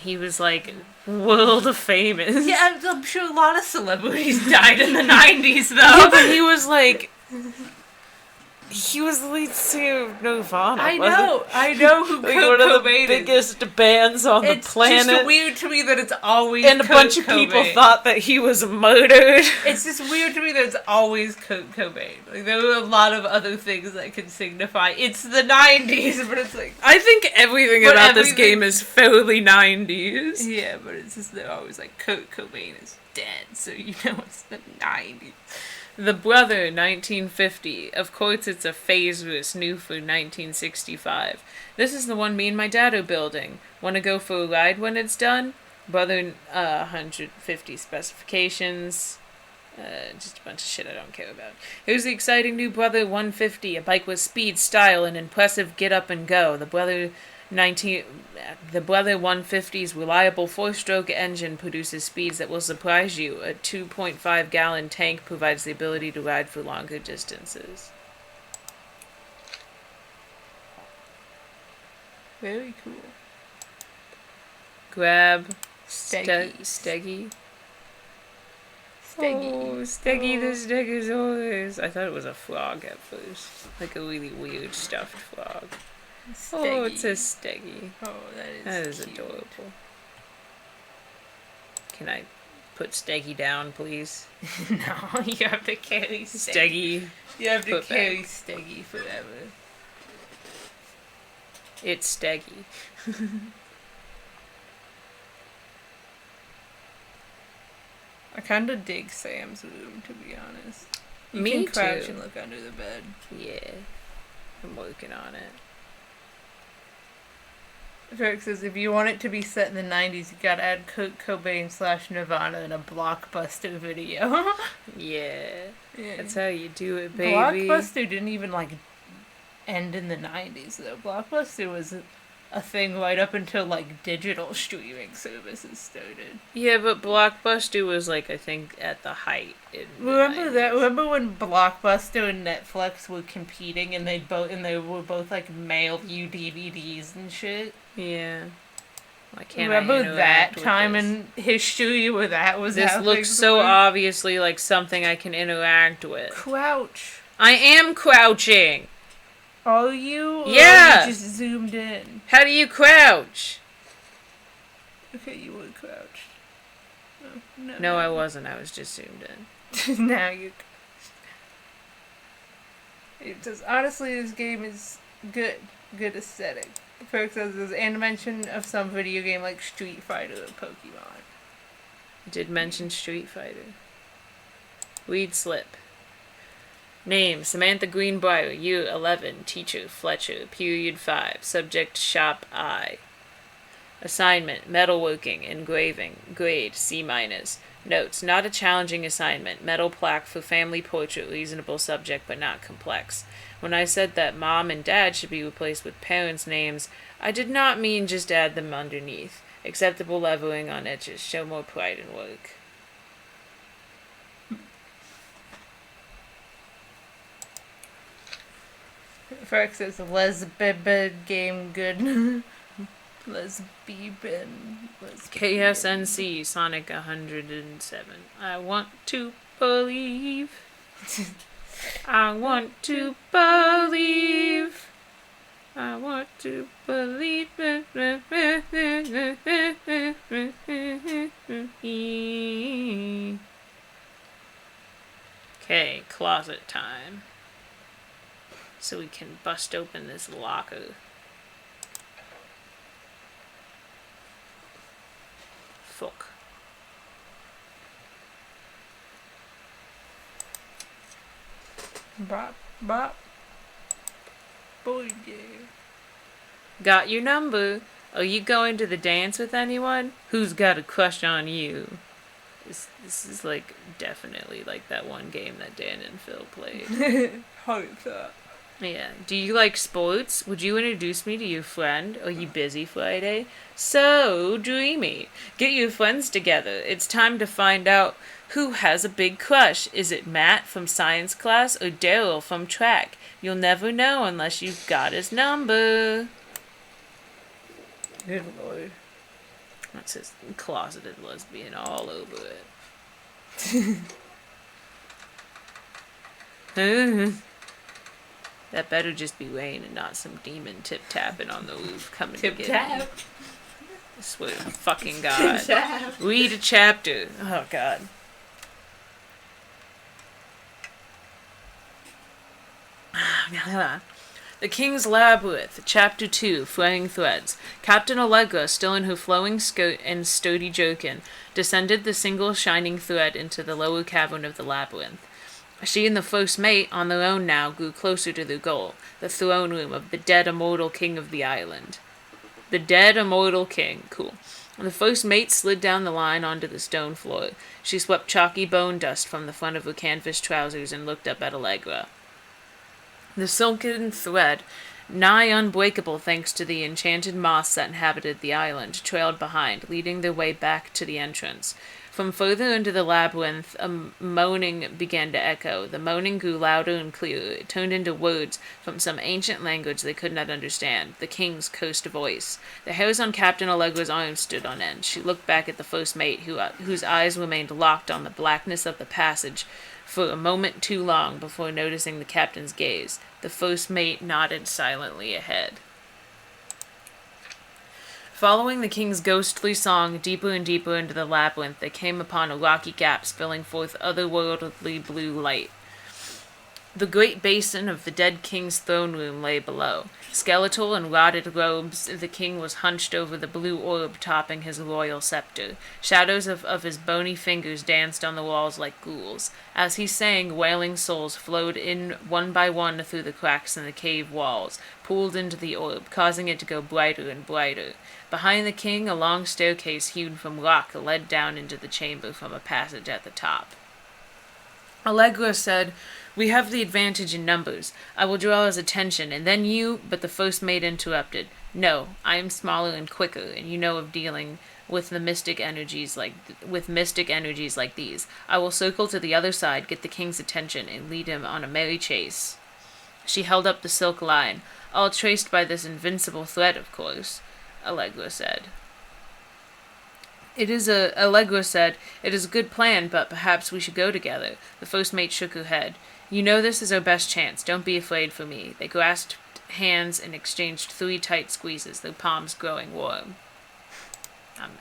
he was like, world famous. Yeah, I'm sure a lot of celebrities died in the 90s, though. Yeah, but he was like... He was the lead singer of Nirvana. I know who like Kurt one of the Cobain is. biggest bands on the planet. It's just weird to me that it's always and a Kurt bunch of people Cobain. thought that he was murdered. It's just weird to me that it's always Kurt Cobain. Like, there are a lot of other things that can signify it's the 90s, but it's like... I think everything about this game is fairly 90s. Yeah, but it's just they're always like, Kurt Cobain is dead, so you know it's the 90s. The Brother, 1950. Of course, it's a phase that's new for 1965. This is the one me and my dad are building. Want to go for a ride when it's done? Brother, 150 specifications. Just a bunch of shit I don't care about. Here's the exciting new Brother 150, a bike with speed, style, and impressive get up and go. The Brother 150's reliable 4-stroke engine produces speeds that will surprise you. A 2.5-gallon tank provides the ability to ride for longer distances. Very cool. Grab Steggy. Steggy. Steggy. Oh, Steggy the Stegosaurus. I thought it was a frog at first. Like a really weird stuffed frog. Steggy. Oh, it says Steggy. Oh, That is cute. adorable. Can I put Steggy down, please? No, you have to carry Steggy. Steggy. You have to Put carry back. Steggy forever. It's Steggy. I kind of dig Sam's room, to be honest. You Me can crouch too. and look under the bed. Yeah. I'm working on it. Derek says, if you want it to be set in the 90s, you gotta add Kurt Cobain / Nirvana in a Blockbuster video. Yeah. Yeah. That's how you do it, baby. Blockbuster didn't even, like, end in the 90s, though. Blockbuster was a thing right up until, like, digital streaming services started. Yeah, but Blockbuster was, like, I think, at the height. Remember that? Remember when Blockbuster and Netflix were competing and they were both, like, mail you DVDs and shit? Yeah. Why can't Remember I that with time this? in history where that was This how looks things so were? obviously like something I can interact with. Crouch. I am crouching! Are you? Or Yeah. are you just zoomed in? How do you crouch? Okay, you were crouched. No, No, I wasn't. I was just zoomed in. Now you. It says, honestly, this game is good. Good aesthetic. Perk says there's an mention of some video game like Street Fighter or Pokemon. I did mention Street Fighter. Weed slip. Name, Samantha Greenbrier, year 11, teacher, Fletcher, period 5, subject, shop I. Assignment, metalworking, engraving, grade, C-. Notes, not a challenging assignment, metal plaque for family portrait, reasonable subject but not complex. When I said that mom and dad should be replaced with parents' names, I did not mean just add them underneath. Acceptable leveling on edges, show more pride in work. Frank says lesbian game good. lesbian. KSNC Sonic 107. I want to believe. I want to believe. I want to believe. Okay, closet time. So we can bust open this locker. Fuck. Bop, bop. Boy, yeah. Got your number. Are you going to the dance with anyone? Who's got a crush on you? This is like definitely like that one game that Dan and Phil played. Hope that. Yeah. Do you like sports? Would you introduce me to your friend? Are you busy Friday? So dreamy. Get your friends together. It's time to find out who has a big crush. Is it Matt from science class or Daryl from track? You'll never know unless you've got his number. Good lord. That says closeted lesbian all over it. That better just be rain and not some demon tip-tapping on the roof coming to get Tip-tap. me. I swear to fucking God. Tip-tap. Read a chapter. Oh, God. The King's Labyrinth, Chapter 2, Flowing Threads. Captain Allegra, still in her flowing skirt and sturdy jerkin, descended the single shining thread into the lower cavern of the labyrinth. She and the first mate, on their own now, grew closer to their goal, the throne room of the dead immortal king of the island. The dead immortal king. Cool. The first mate slid down the line onto the stone floor. She swept chalky bone dust from the front of her canvas trousers and looked up at Allegra. The silken thread, nigh unbreakable thanks to the enchanted moss that inhabited the island, trailed behind, leading their way back to the entrance. From further into the labyrinth, a moaning began to echo. The moaning grew louder and clearer. It turned into words from some ancient language they could not understand. The king's cursed voice. The hairs on Captain Allegra's arms stood on end. She looked back at the first mate, whose eyes remained locked on the blackness of the passage for a moment too long before noticing the captain's gaze. The first mate nodded silently ahead. Following the king's ghostly song deeper and deeper into the labyrinth, they came upon a rocky gap spilling forth otherworldly blue light. The great basin of the dead king's throne room lay below. Skeletal in rotted robes, the king was hunched over the blue orb topping his royal scepter. Shadows of his bony fingers danced on the walls like ghouls. As he sang, wailing souls flowed in one by one through the cracks in the cave walls, pooled into the orb, causing it to go brighter and brighter. Behind the king, a long staircase hewn from rock led down into the chamber from a passage at the top. Allegra said, "We have the advantage in numbers. I will draw his attention, and then you—" But the first mate interrupted. "No, I am smaller and quicker, and you know of dealing with the mystic energies like these. I will circle to the other side, get the king's attention, and lead him on a merry chase." She held up the silk line. "All traced by this invincible thread, of course," Allegra said. Allegra said, "It is a good plan, but perhaps we should go together." The first mate shook her head. "You know this is our best chance. Don't be afraid for me." They grasped hands and exchanged 3 tight squeezes, their palms growing warm.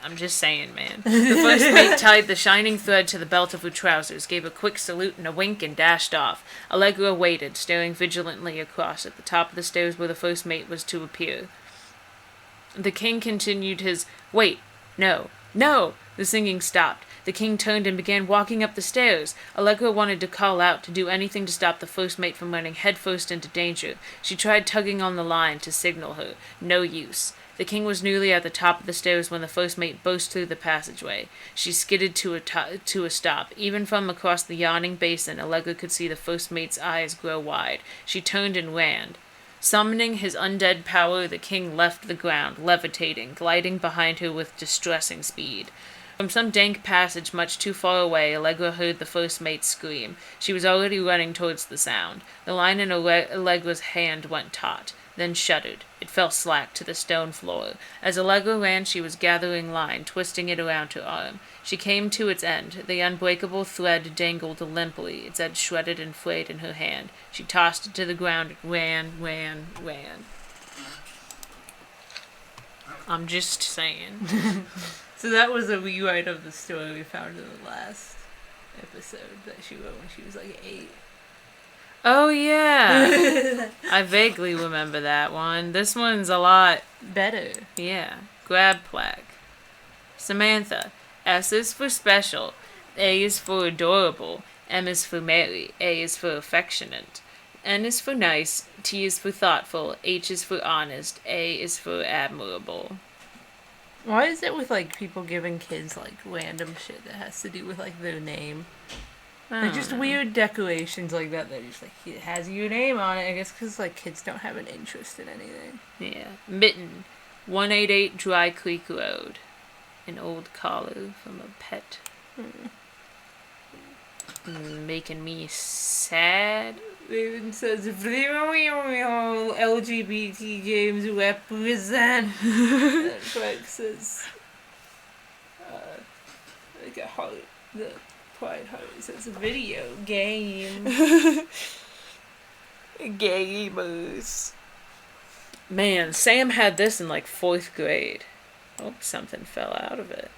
I'm just saying, man. The first mate tied the shining thread to the belt of her trousers, gave a quick salute and a wink, and dashed off. Allegra waited, staring vigilantly across at the top of the stairs where the first mate was to appear. The king continued his, "Wait, no, no!" The singing stopped. The king turned and began walking up the stairs. Allegra wanted to call out, to do anything to stop the first mate from running headfirst into danger. She tried tugging on the line to signal her. No use. The king was nearly at the top of the stairs when the first mate burst through the passageway. She skidded to a stop. Even from across the yawning basin, Allegra could see the first mate's eyes grow wide. She turned and ran. Summoning his undead power, the king left the ground, levitating, gliding behind her with distressing speed. From some dank passage much too far away, Allegra heard the first mate's scream. She was already running towards the sound. The line in Allegra's hand went taut, then shuddered. It fell slack to the stone floor. As Allegra ran, she was gathering line, twisting it around her arm. She came to its end. The unbreakable thread dangled limply, its edge shredded and frayed in her hand. She tossed it to the ground and ran. I'm just saying. So that was a rewrite of the story we found in the last episode that she wrote when she was like 8. Oh, yeah. I vaguely remember that one. This one's a lot better. Yeah. Grab plaque. Samantha. S is for special. A is for adorable. M is for merry. A is for affectionate. N is for nice. T is for thoughtful. H is for honest. A is for admirable. Why is it with, like, people giving kids, like, random shit that has to do with, like, their name? Like, just weird decorations like that that just, like, it has your name on it. I guess because, like, kids don't have an interest in anything. Yeah. Mitten. 188 Dry Creek Road. An old collar from a pet. Making me sad. Raven says, LGBT games represent. And Frank says, like a heart, the pride heart says, video game. Gamers. Man, Sam had this in like 4th grade. Oh, something fell out of it.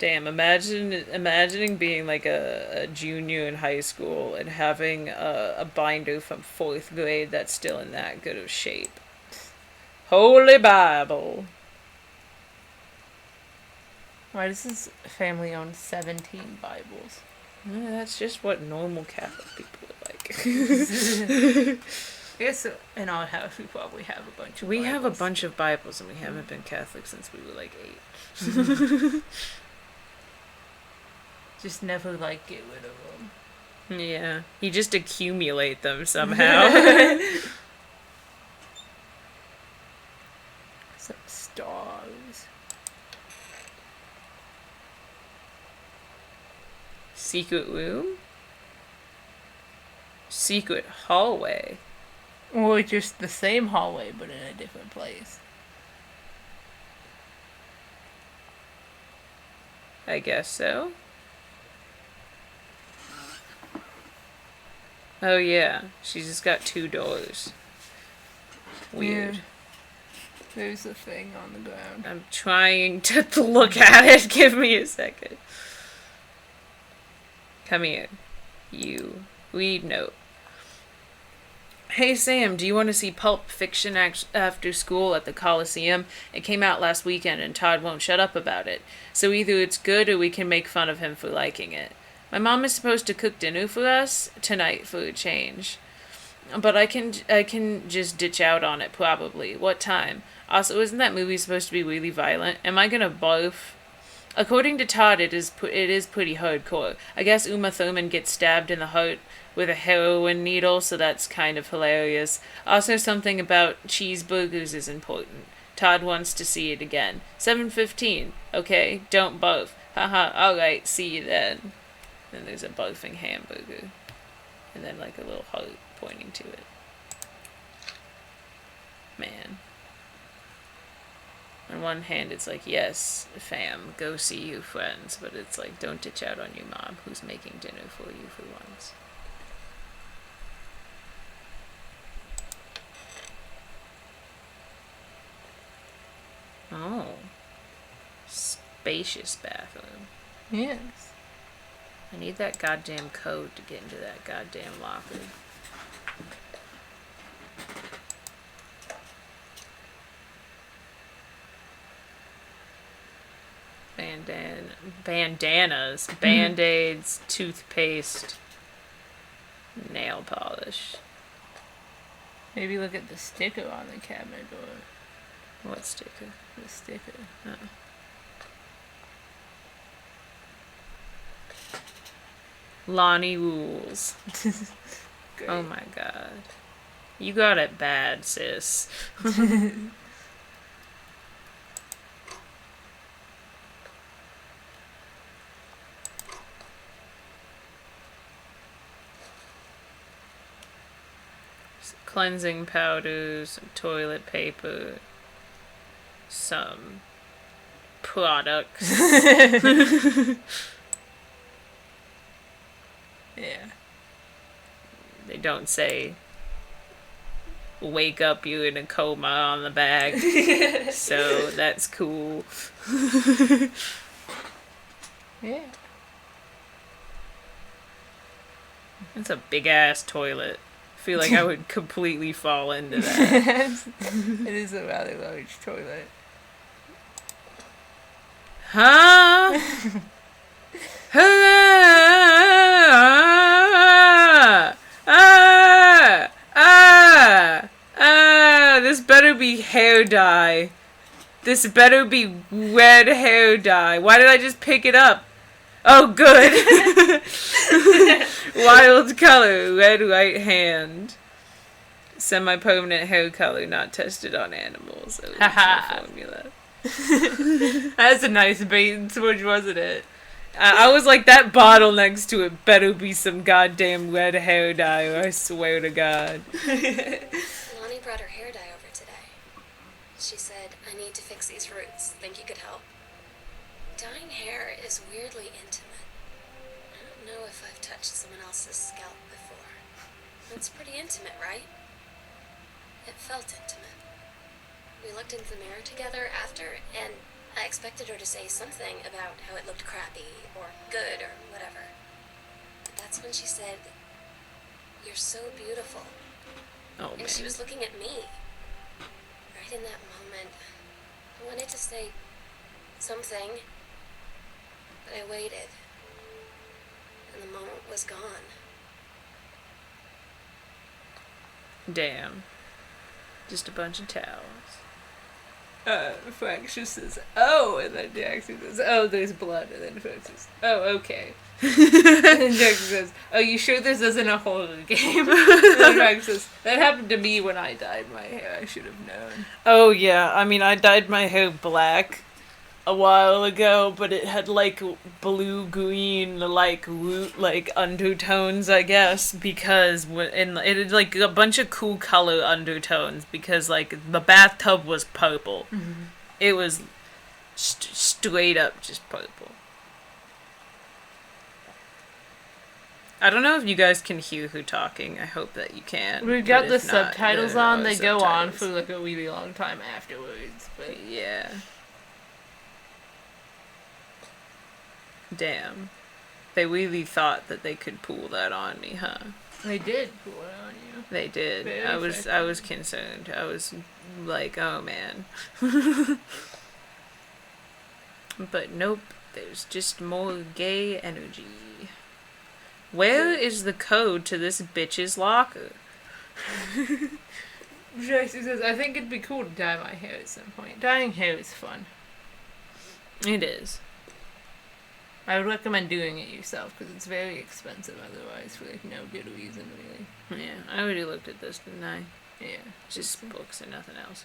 Damn, imagining being like a junior in high school and having a binder from 4th grade that's still in that good of shape. Holy Bible. Why does this family own 17 Bibles? That's just what normal Catholic people are like. I guess in our house we probably have a bunch of We Bibles. have a bunch of Bibles and we haven't been Catholic since we were like 8. Just never, like, get rid of them. Yeah, you just accumulate them somehow. Some stars. Secret room? Secret hallway. Or just the same hallway, but in a different place. I guess so. Oh yeah, she's just got 2 doors. Weird. Yeah. There's a thing on the ground. I'm trying to look at it. Give me a second. Come here. You. Read note. Hey Sam, do you want to see Pulp Fiction after school at the Coliseum? It came out last weekend and Todd won't shut up about it. So either it's good or we can make fun of him for liking it. My mom is supposed to cook dinner for us tonight for a change. But I can just ditch out on it probably. What time? Also, isn't that movie supposed to be really violent? Am I gonna barf? According to Todd, it is pretty hardcore. I guess Uma Thurman gets stabbed in the heart with a heroin needle, so that's kind of hilarious. Also, something about cheeseburgers is important. Todd wants to see it again. 7:15. Okay, don't barf. Haha, alright, see you then. Then there's a barfing hamburger. And then like a little heart pointing to it. Man. On one hand, it's like, yes, fam, go see your friends. But it's like, don't ditch out on your mom who's making dinner for you for once. Oh. Spacious bathroom. Yes. I need that goddamn code to get into that goddamn locker. Bandanas, Band-Aids, toothpaste, nail polish. Maybe look at the sticker on the cabinet door. What sticker? The sticker. Oh. Lonnie rules. Great. Oh my god. You got it bad, sis. cleansing powders, some toilet paper, some products. Yeah. They don't say wake up you in a coma on the bag. So that's cool. Yeah. It's a big ass toilet. I feel like I would completely fall into that. It is a rather large toilet. Huh? This better be hair dye. This better be red hair dye. Why did I just pick it up? Oh, good. Wild color, red right hand. Semi-permanent hair color, not tested on animals. Original formula. That's a nice bait and switch, wasn't it? I was like, that bottle next to it better be some goddamn red hair dye, I swear to God. Lonnie brought her hair dye over today. She said, I need to fix these roots. Think you could help? Dyeing hair is weirdly intimate. I don't know if I've touched someone else's scalp before. It's pretty intimate, right? It felt intimate. We looked into the mirror together after, and I expected her to say something about how it looked crappy, or good, or whatever. But that's when she said, you're so beautiful. Oh, man. And she was looking at me. Right in that moment, I wanted to say something, but I waited. And the moment was gone. Damn. Just a bunch of towels. Frank just says, oh, and then Jackson says, oh, there's blood, and then Frank says, oh, okay. And then Jackson says, oh, you sure this isn't a horror game? And then Frank says, that happened to me when I dyed my hair, I should have known. Oh, yeah. I mean, I dyed my hair black a while ago, but it had, like, blue-green, like, root, like, undertones, I guess, because it had, like, a bunch of cool color undertones, because, like, the bathtub was purple. Mm-hmm. It was straight up just purple. I don't know if you guys can hear who talking. I hope that you can. We've got but the if not, subtitles there on. are They go on subtitles. for like a really long time afterwards. But Yeah. Damn. They really thought that they could pull that on me, huh? they did pull it on you. They did. Very I was effective. concerned. I was like, oh man. But nope, there's just more gay energy. Where is the code to this bitch's locker? Jackson says, I think it'd be cool to dye my hair at some point. Dyeing hair is fun. It is. I would recommend doing it yourself because it's very expensive otherwise for like no good reason really. Yeah, I already looked at this, didn't I? Yeah. Just books and nothing else.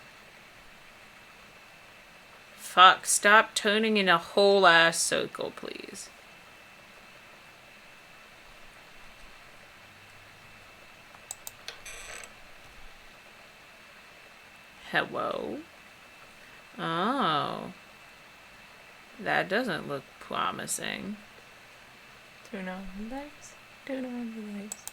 Fuck, stop turning in a whole ass circle, please. Hello? Oh. That doesn't look promising. Turn on the lights. Turn on the lights.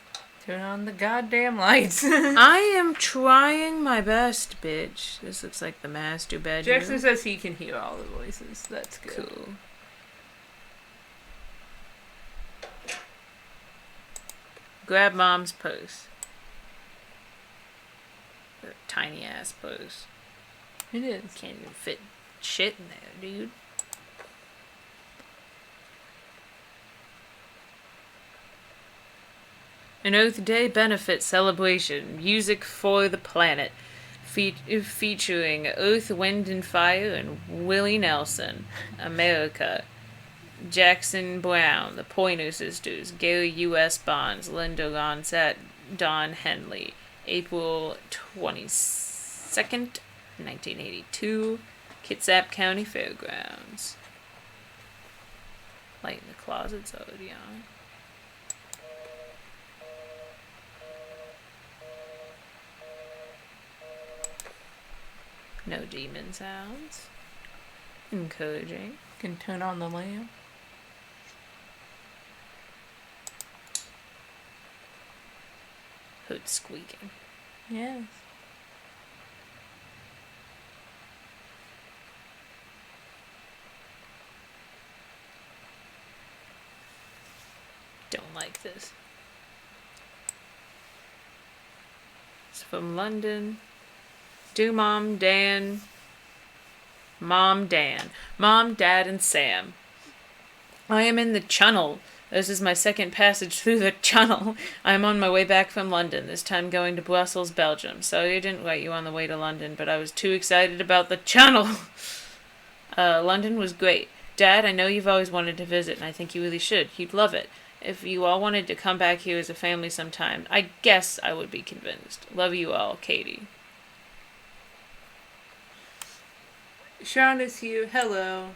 Turn on the goddamn lights. I am trying my best, bitch. This looks like the master bedroom. Jackson says he can hear all the voices. That's good. Cool. Grab mom's purse. A tiny ass purse. It is. Can't even fit shit in there, dude. An Earth Day benefit celebration. Music for the planet. Featuring Earth, Wind, and Fire and Willie Nelson. America. Jackson Brown, the Pointer Sisters, Gary U.S. Bonds, Linda Ronstadt, Don Henley. April 22nd, 1982. Kitsap County Fairgrounds. Light in the closet's already on. No demon sounds. Encouraging. Can turn on the lamp. Hood squeaking. Yes. Don't like this. It's from London. Do Mom, Dan. Mom, Dan. Mom, Dad, and Sam. I am in the channel. This is my second passage through the channel. I am on my way back from London, this time going to Brussels, Belgium. Sorry I didn't write you on the way to London, but I was too excited about the channel. London was great. Dad, I know you've always wanted to visit, and I think you really should. You'd love it. If you all wanted to come back here as a family sometime, I guess I would be convinced. Love you all, Katie. Sean is here. Hello.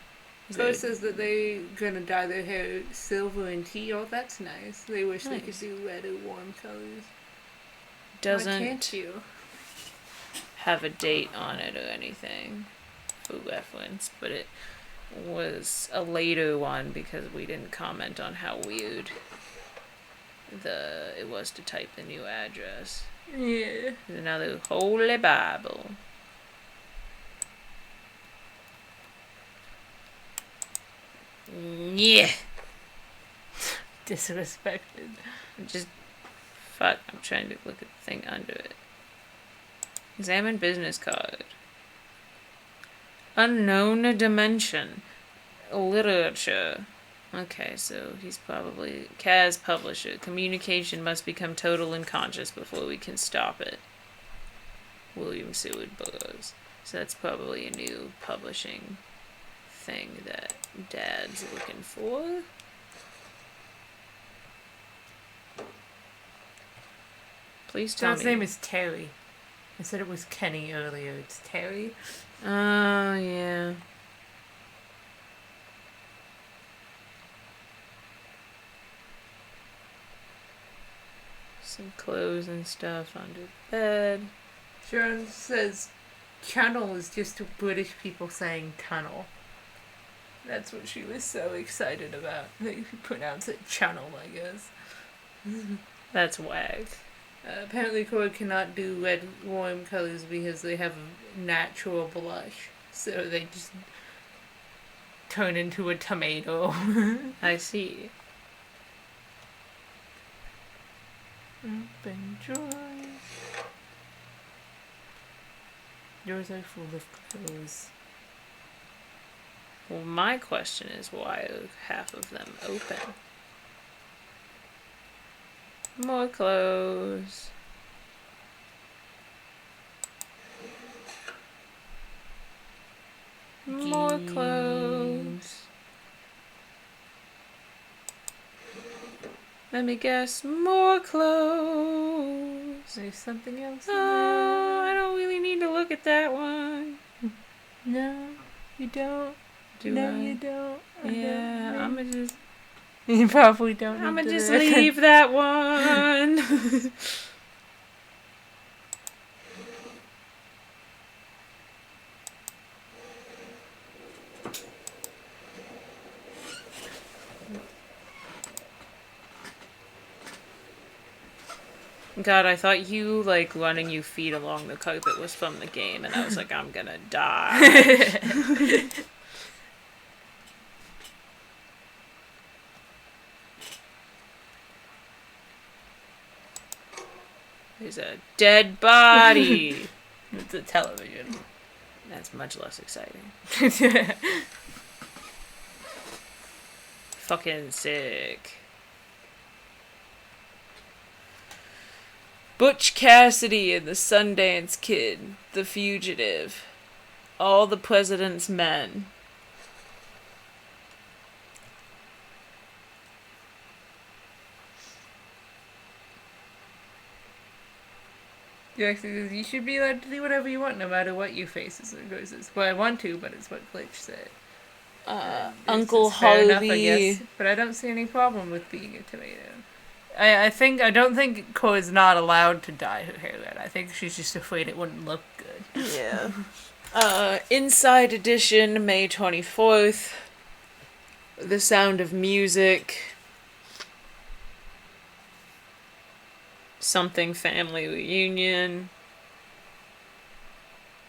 Is Chloe it- says that they're gonna dye their hair silver and tea. Oh, that's nice. They wish they could Nice. do red or warm colors. Why Doesn't can't you? have a date on it or anything for reference, but it was a later one because we didn't comment on how weird it was to type the new address. Yeah. There's another Holy Bible. Yeah. Disrespected. Just fuck. I'm trying to look at the thing under it. Examine business card. Unknown dimension. Literature. Okay, so he's probably Kaz publisher. Communication must become total and conscious before we can stop it. William Seward Burroughs. So that's probably a new publishing thing that Dad's looking for. Please tell John's me. name is Terry. I said it was Kenny earlier. It's Terry. Oh, yeah. Some clothes and stuff under the bed. Sharon says channel is just British people saying tunnel. That's what she was so excited about. They pronounce it channel, I guess. That's wag. Apparently Cora cannot do red warm colors because they have a natural blush. So they just turn into a tomato. I see. Open drawers. Yours are full of clothes. Well, my question is why are half of them open? More clothes. More clothes. Let me guess. More clothes. There's something else in Oh, I don't really need to look at that one. there. No, you don't. Do no, I? you don't. Yeah, I'm gonna just. You probably don't. I'm need gonna to just look. leave that one. God, I thought you, like, running your feet along the carpet was from the game, and I was like, I'm gonna die. There's a dead body. It's a television. That's much less exciting. Fucking sick. Butch Cassidy and the Sundance Kid, The Fugitive, All the President's Men. You should be allowed to do whatever you want, no matter what your face is or goes. Well, I want to, but it's what Glitch said. It's Uncle fair enough, I Harvey. guess. But I don't see any problem with being a tomato. I don't think Koa's not allowed to dye her hair red. I think she's just afraid it wouldn't look good. Yeah. Inside Edition, May 24th. The Sound of Music. Something Family Reunion.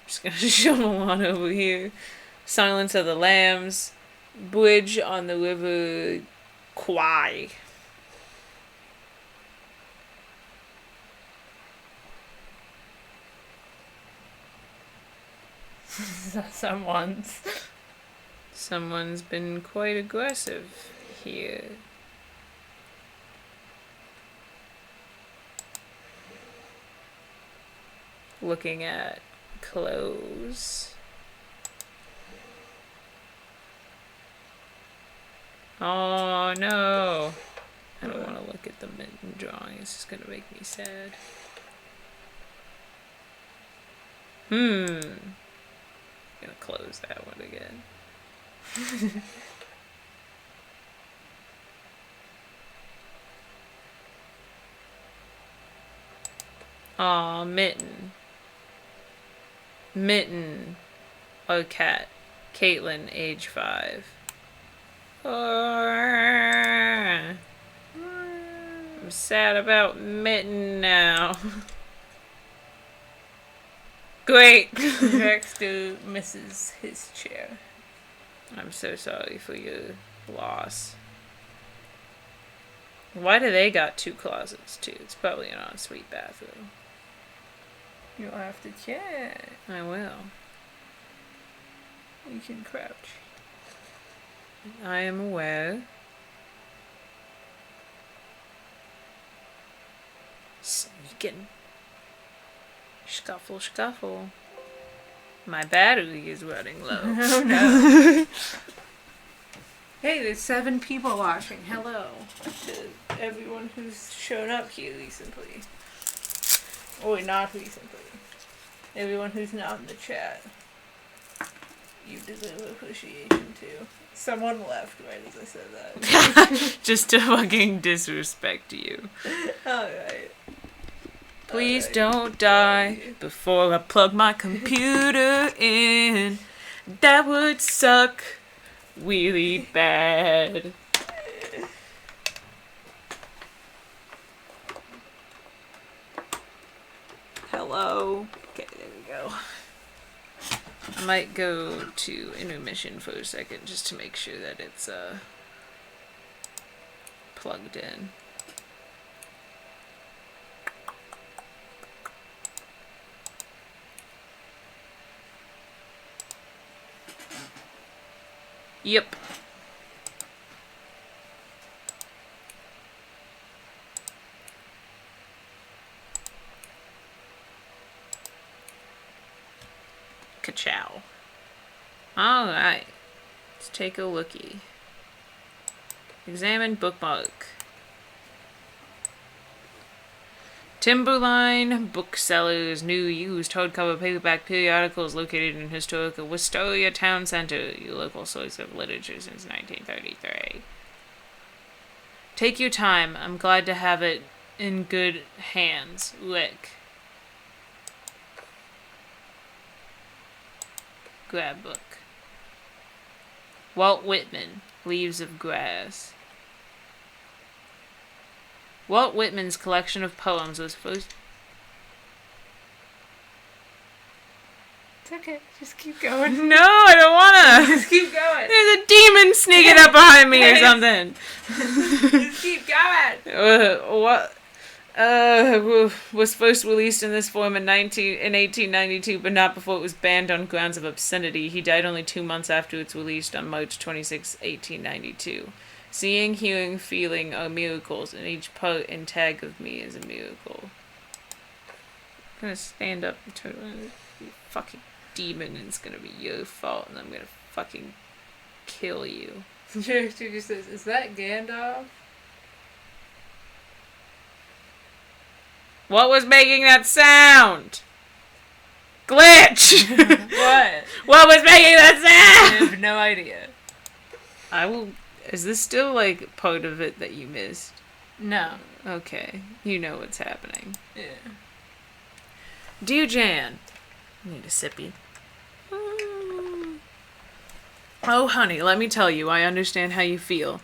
Just gonna show one over here. Silence of the Lambs. Bridge on the River Kwai. Someone's been quite aggressive here. Looking at clothes. Oh no! I don't want to look at the mitten drawing. It's just gonna make me sad. I'm gonna close that one again. Aw, Mitten. Mitten. Oh, cat. Caitlin, age 5. I'm sad about Mitten now. Great! Dexter misses his chair. I'm so sorry for your loss. Why do they got 2 closets, too? It's probably an ensuite bathroom. You'll have to check. I will. You can crouch. I am aware. Sneaking. Scuffle, scuffle. My battery is running low. Oh no. Hey, there's 7 people watching. Hello to everyone who's shown up here recently. Or not recently. Everyone who's not in the chat. You deserve appreciation too. Someone left right as I said that. Just to fucking disrespect you. Alright. Please don't die before I plug my computer in. That would suck really bad. Hello. Okay, there we go. I might go to intermission for a second just to make sure that it's plugged in. Yep. Ka-chow. Alright. Let's take a lookie. Examine bookmark. Timberline Booksellers new used hardcover paperback periodicals located in historical Wisteria Town Center, your local source of literature since 1933. Take your time. I'm glad to have it in good hands. Rick. Grab book. Walt Whitman, Leaves of Grass. Walt Whitman's collection of poems was first... It's okay. Just keep going. No, I don't wanna! Just keep going. There's a demon sneaking up behind me or something. Just keep going. What? Was first released in this form in 1892, but not before it was banned on grounds of obscenity. He died only 2 months after its release on March 26, 1892. Seeing, hearing, feeling are miracles, and each part and tag of me is a miracle. I'm gonna stand up and turn around. You fucking demon, and it's gonna be your fault, and I'm gonna fucking kill you. Character just says, "Is that Gandalf?" What was making that sound? Glitch! What? What was making that I sound? have no idea. I will... Is this still, like, part of it that you missed? No. Okay. You know what's happening. Yeah. Dear Jan. Need a sippy. Oh, honey, let me tell you, I understand how you feel.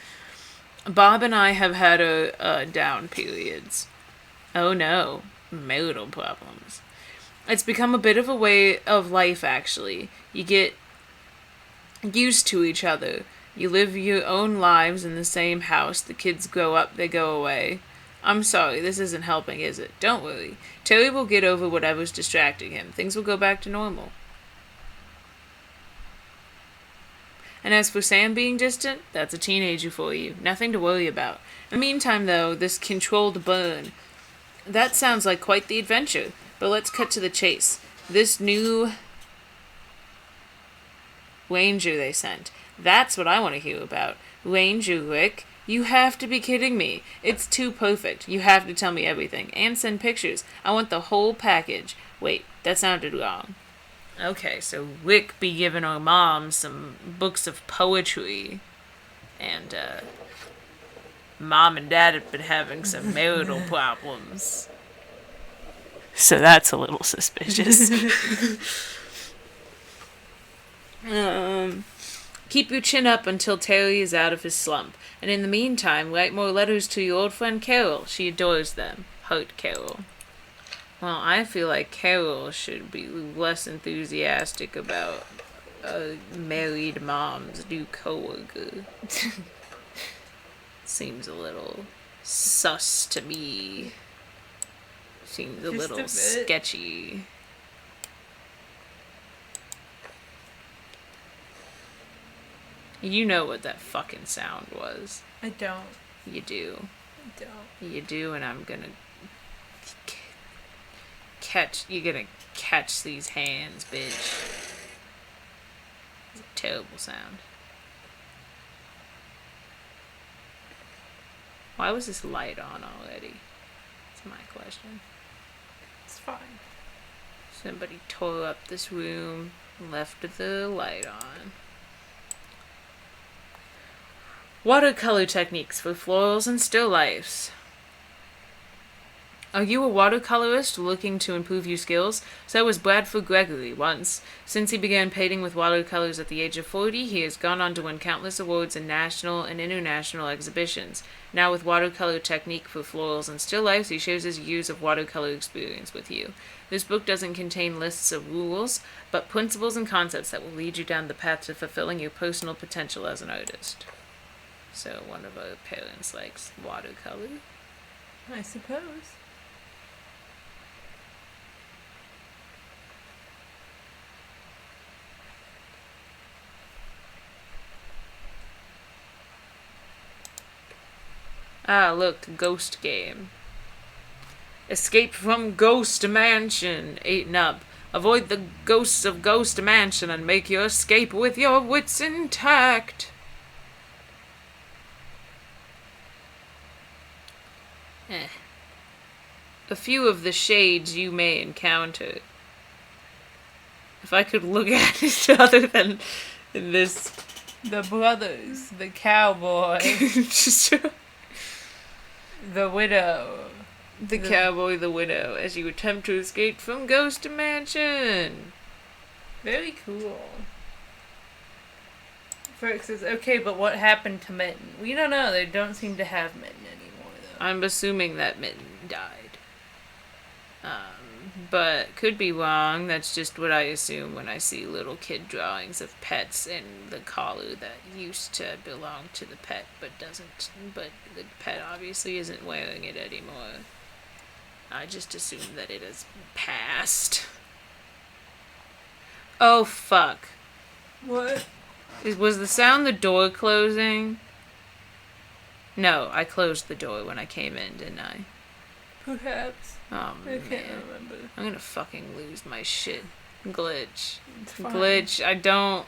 Bob and I have had a down periods. Oh no, marital problems. It's become a bit of a way of life, actually. You get used to each other. You live your own lives in the same house. The kids grow up, they go away. I'm sorry, this isn't helping, is it? Don't worry. Terry will get over whatever's distracting him. Things will go back to normal. And as for Sam being distant, that's a teenager for you. Nothing to worry about. In the meantime, though, this controlled burn, that sounds like quite the adventure. But let's cut to the chase. This new Ranger they sent. That's what I want to hear about. Ranger Rick, you have to be kidding me. It's too perfect. You have to tell me everything. And send pictures. I want the whole package. Wait, that sounded wrong. Okay, so Rick be giving our mom some books of poetry. And, Mom and Dad have been having some marital problems. So that's a little suspicious. Keep your chin up until Terry is out of his slump. And in the meantime, write more letters to your old friend Carol. She adores them. Heart Carol. Well, I feel like Carol should be less enthusiastic about a married mom's new coworker. Seems a little sus to me. Seems a little sketchy. You know what that fucking sound was. I don't. You do. I don't. You do, and I'm gonna you're gonna catch these hands, bitch. It's a terrible sound. Why was this light on already? That's my question. It's fine. Somebody tore up this room, left the light on. Watercolor techniques for florals and still lifes. Are you a watercolorist looking to improve your skills? So was Bradford Gregory once. Since he began painting with watercolors at the age of 40, he has gone on to win countless awards in national and international exhibitions. Now with watercolor technique for florals and still lifes, he shares his years of watercolor experience with you. This book doesn't contain lists of rules, but principles and concepts that will lead you down the path to fulfilling your personal potential as an artist. So one of our parents likes watercolor. I suppose. Ah, look, Ghost Game. Escape from Ghost Mansion, 8-Nub. Avoid the ghosts of Ghost Mansion and make your escape with your wits intact. A few of the shades you may encounter. If I could look at it other than this. The brothers, the cowboy, the widow. The cowboy, the widow, as you attempt to escape from Ghost Mansion. Very cool. Ferg says, okay, but what happened to Mitten? We don't know. They don't seem to have Mitten anymore, though. I'm assuming that Mitten died. But could be wrong. That's just what I assume when I see little kid drawings of pets and the collar that used to belong to the pet but doesn't. But the pet obviously isn't wearing it anymore. I just assume that it has passed. Oh, fuck. What? Was the sound the door closing? No, I closed the door when I came in, didn't I? Perhaps. Oh, I can't man. remember. I'm gonna fucking lose my shit. Glitch. It's fine. Glitch. I don't.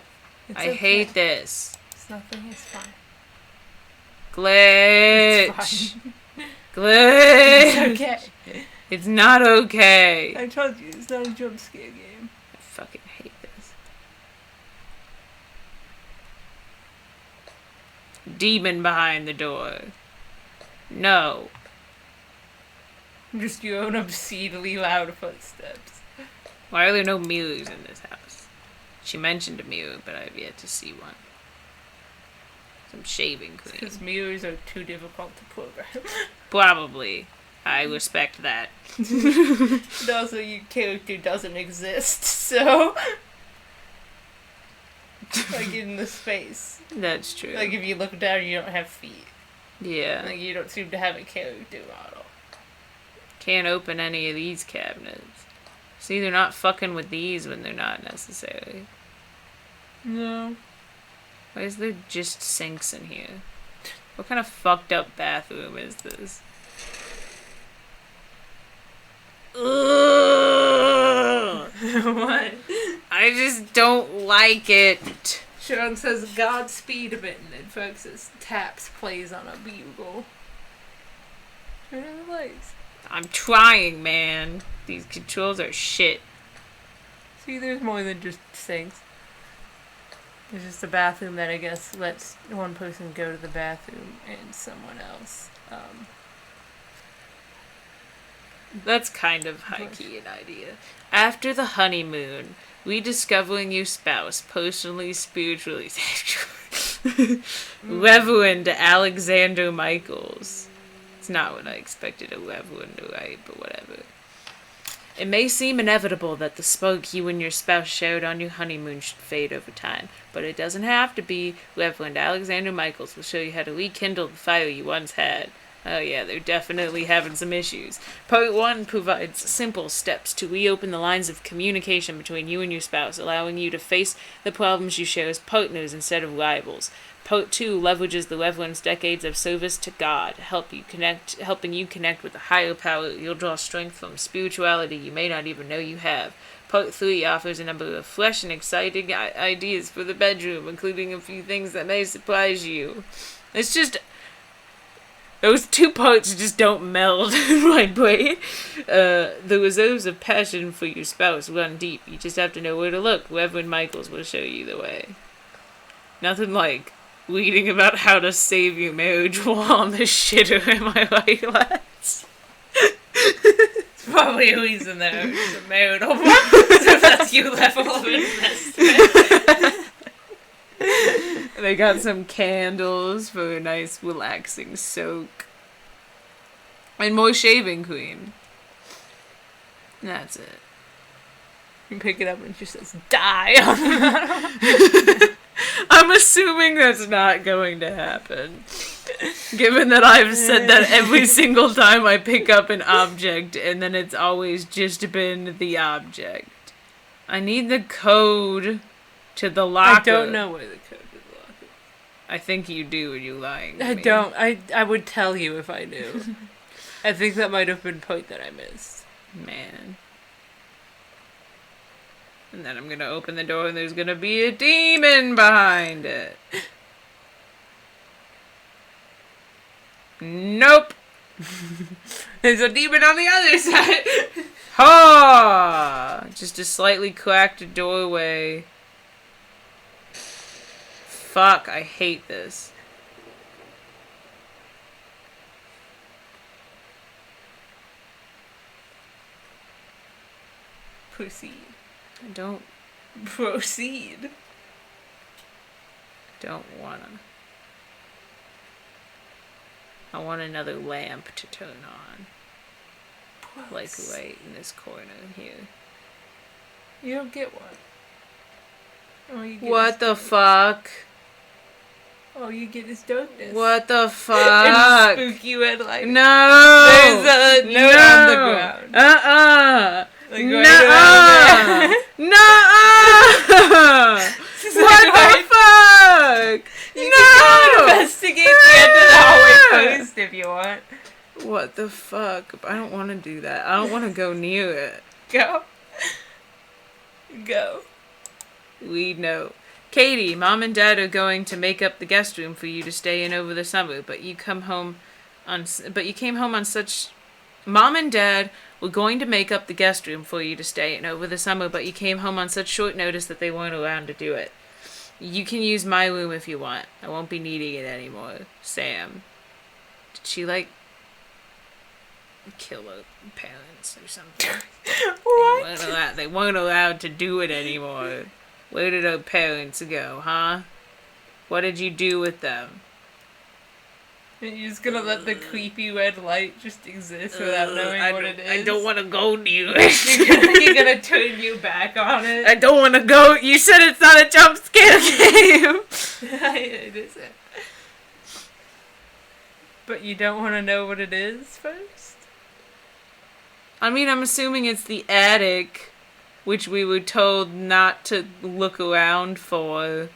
It's I okay. hate this. It's nothing. It's fine. Glitch. It's fine. Glitch. It's okay. It's not okay. I told you, it's not a jump scare game. I fucking hate this. Demon behind the door. No. Just your own obscenely loud footsteps. Why are there no mirrors in this house? She mentioned a mirror, but I've yet to see one. Some shaving cream. Because mirrors are too difficult to program. Probably. I respect that. And also, your character doesn't exist, so... like, in the space. That's true. Like, if you look down, you don't have feet. Yeah. Like, you don't seem to have a character model. Can't open any of these cabinets. See, they're not fucking with these when they're not necessary. No. Why is there just sinks in here? What kind of fucked up bathroom is this? Ugh! What? I just don't like it. Sean says Godspeed a bit and then focuses taps plays on a bugle. Turn on the lights. I'm trying, man. These controls are shit. See, there's more than just sinks. There's just a bathroom that I guess lets one person go to the bathroom and someone else. That's kind of high-key an idea. After the honeymoon, rediscovering your spouse, personally, spiritually, sexually. Reverend Alexander Michaels. It's not what I expected a reverend to write, but whatever. It may seem inevitable that the spark you and your spouse shared on your honeymoon should fade over time, but it doesn't have to be. Reverend Alexander Michaels will show you how to rekindle the fire you once had. Oh yeah, they're definitely having some issues. Part 1 provides simple steps to reopen the lines of communication between you and your spouse, allowing you to face the problems you share as partners instead of rivals. Part 2 leverages the Reverend's decades of service to God, helping you connect with a higher power. You'll draw strength from spirituality you may not even know you have. Part 3 offers a number of fresh and exciting ideas for the bedroom, including a few things that may surprise you. It's just... those two parts just don't meld in my brain. The reserves of passion for your spouse run deep. You just have to know where to look. Reverend Michaels will show you the way. Nothing like reading about how to save your marriage while on the shitter, am I right, lads? It's probably a reason there. It's a marital one. So that's your level of investment. They got some candles for a nice relaxing soak. And more shaving cream. That's it. You pick it up and it just says, die on the I'm assuming that's not going to happen. Given that I've said that every single time I pick up an object and then it's always just been the object. I need the code to the locker. I don't know where the code to the locker. I think you do and you're lying to I me. don't. I would tell you if I knew. I think that might have been a point that I missed. Man. And then I'm gonna open the door and there's gonna be a demon behind it. Nope. There's a demon on the other side. Ha! Just a slightly cracked doorway. Fuck, I hate this. Proceed. I don't Proceed. wanna. I want another lamp to turn on. Like right in this corner here. You don't get one. All you get What is the fuck? All you get is darkness. What the And fuck? spooky red light. No! There's a note on the ground. Like right around there. Nuh-uh! What the fuck? You can go investigate the end of the hallway post if you want. What the fuck? I don't want to do that. I don't want to go near it. Go. Go. We know. Katie, Mom and Dad are going to make up the guest room for you to stay in over the summer, but you came home on such... Mom and Dad were going to make up the guest room for you to stay in over the summer, but you came home on such short notice that they weren't around to do it. You can use my room if you want. I won't be needing it anymore. Sam. Did she, like... killer parents or something. What? They weren't allowed to do it anymore. Where did our parents go, huh? What did you do with them? You're just gonna let the creepy red light just exist without knowing what it is? I don't want to go near it. You're gonna turn your back on it? I don't want to go. You said it's not a jump scare game. It isn't. But you don't want to know what it is first? I mean, I'm assuming it's the attic, which we were told not to look around for.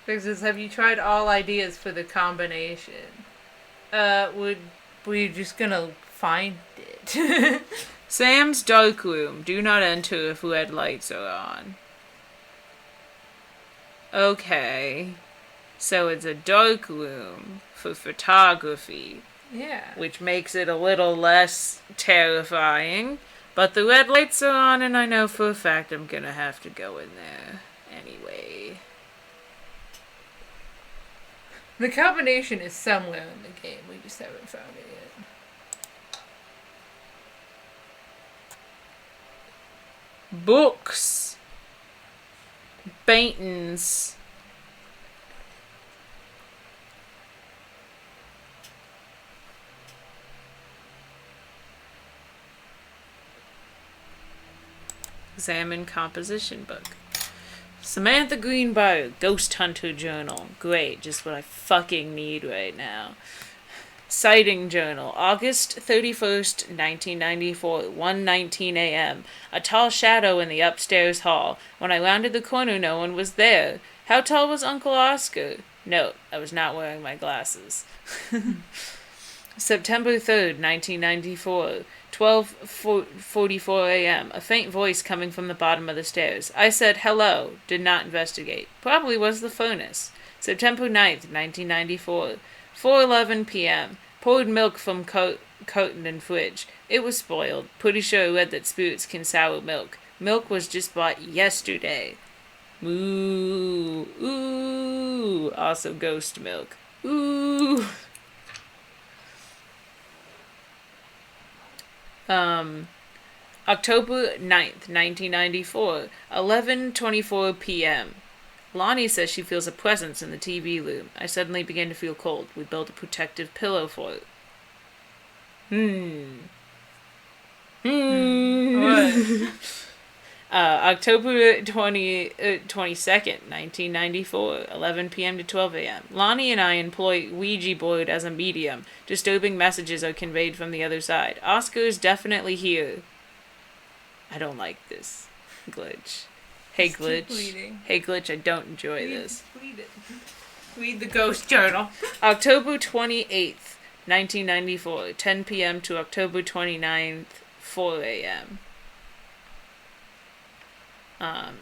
Because have you tried all ideas for the combination? We're just gonna find it. Sam's dark room. Do not enter if red lights are on. Okay. So it's a dark room for photography, Yeah. which makes it a little less terrifying. But the red lights are on, and I know for a fact I'm gonna have to go in there anyway. The combination is somewhere in the game. We just haven't found it yet. Books. Paintings. Examine composition book. Samantha Greenbrier, Ghost Hunter Journal. Great, just what I fucking need right now. Sighting Journal, August 31st, 1994, 1:19 a.m. A tall shadow in the upstairs hall. When I rounded the corner, no one was there. How tall was Uncle Oscar? Note, I was not wearing my glasses. September 3rd, 1994, 12:44 a.m. A faint voice coming from the bottom of the stairs. I said hello, did not investigate. Probably was the furnace. September 9th, 1994, 4:11 p.m. Poured milk from carton and fridge. It was spoiled. Pretty sure I read that spirits can sour milk. Milk was just bought yesterday. Ooh, ooh. Also ghost milk. Ooh. October 9th, 1994, 11:24 p.m. Lonnie says she feels a presence in the TV room. I suddenly begin to feel cold. We built a protective pillow for it. What? October 22nd, 1994, 11 p.m. to 12 a.m. Lonnie and I employ Ouija board as a medium. Disturbing messages are conveyed from the other side. Oscar is definitely here. I don't like this. Glitch. Hey, Just keep Glitch. reading. Hey, Glitch, I don't enjoy this. Read it. Read the ghost journal. October 28th, 1994, 10 p.m. to October 29th, 4 a.m.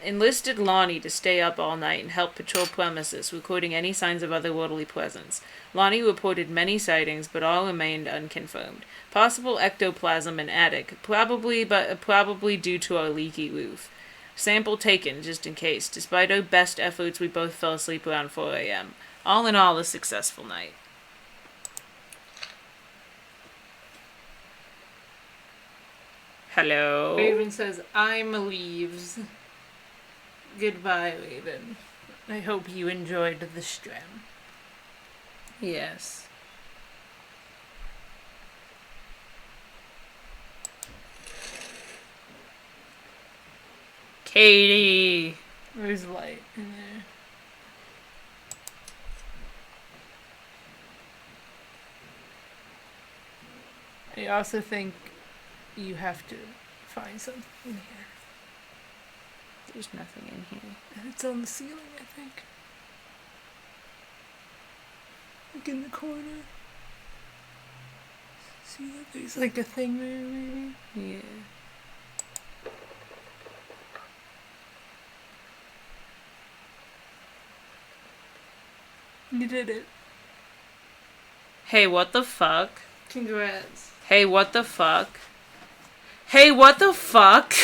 Enlisted Lonnie to stay up all night and help patrol premises, recording any signs of otherworldly presence. Lonnie reported many sightings, but all remained unconfirmed. Possible ectoplasm in attic, probably due to our leaky roof. Sample taken, just in case. Despite our best efforts, we both fell asleep around 4 a.m. All in all, a successful night. Hello? Raven says, I'm leaves. Goodbye, Raven. I hope you enjoyed the stream. Yes. Katie! There's light in there. I also think you have to find something in here. There's nothing in here. It's on the ceiling, I think. Like in the corner. See that there's like a thing there, maybe? Yeah. You did it. Hey, what the fuck? Congrats. Hey, what the fuck? Hey, what the fuck?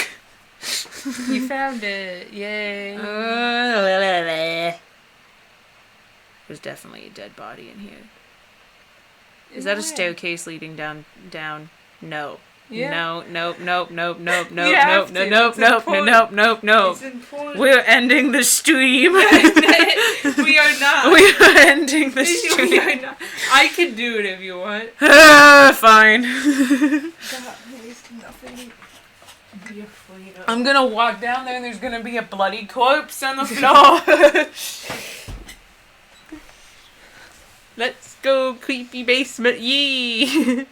You found it. Yay. There's definitely a dead body in here. Is that a staircase leading down? No. Yeah. No, nope, nope, nope, nope, You nope, have nope, to. nope, It's nope, important. nope, nope, nope. It's important. We're ending the stream. We are not. We are ending the We stream. are not. I can do it if you want. Fine. God, there's nothing to be afraid of. I'm gonna walk down there and there's gonna be a bloody corpse on the floor. Let's go, creepy basement, yee!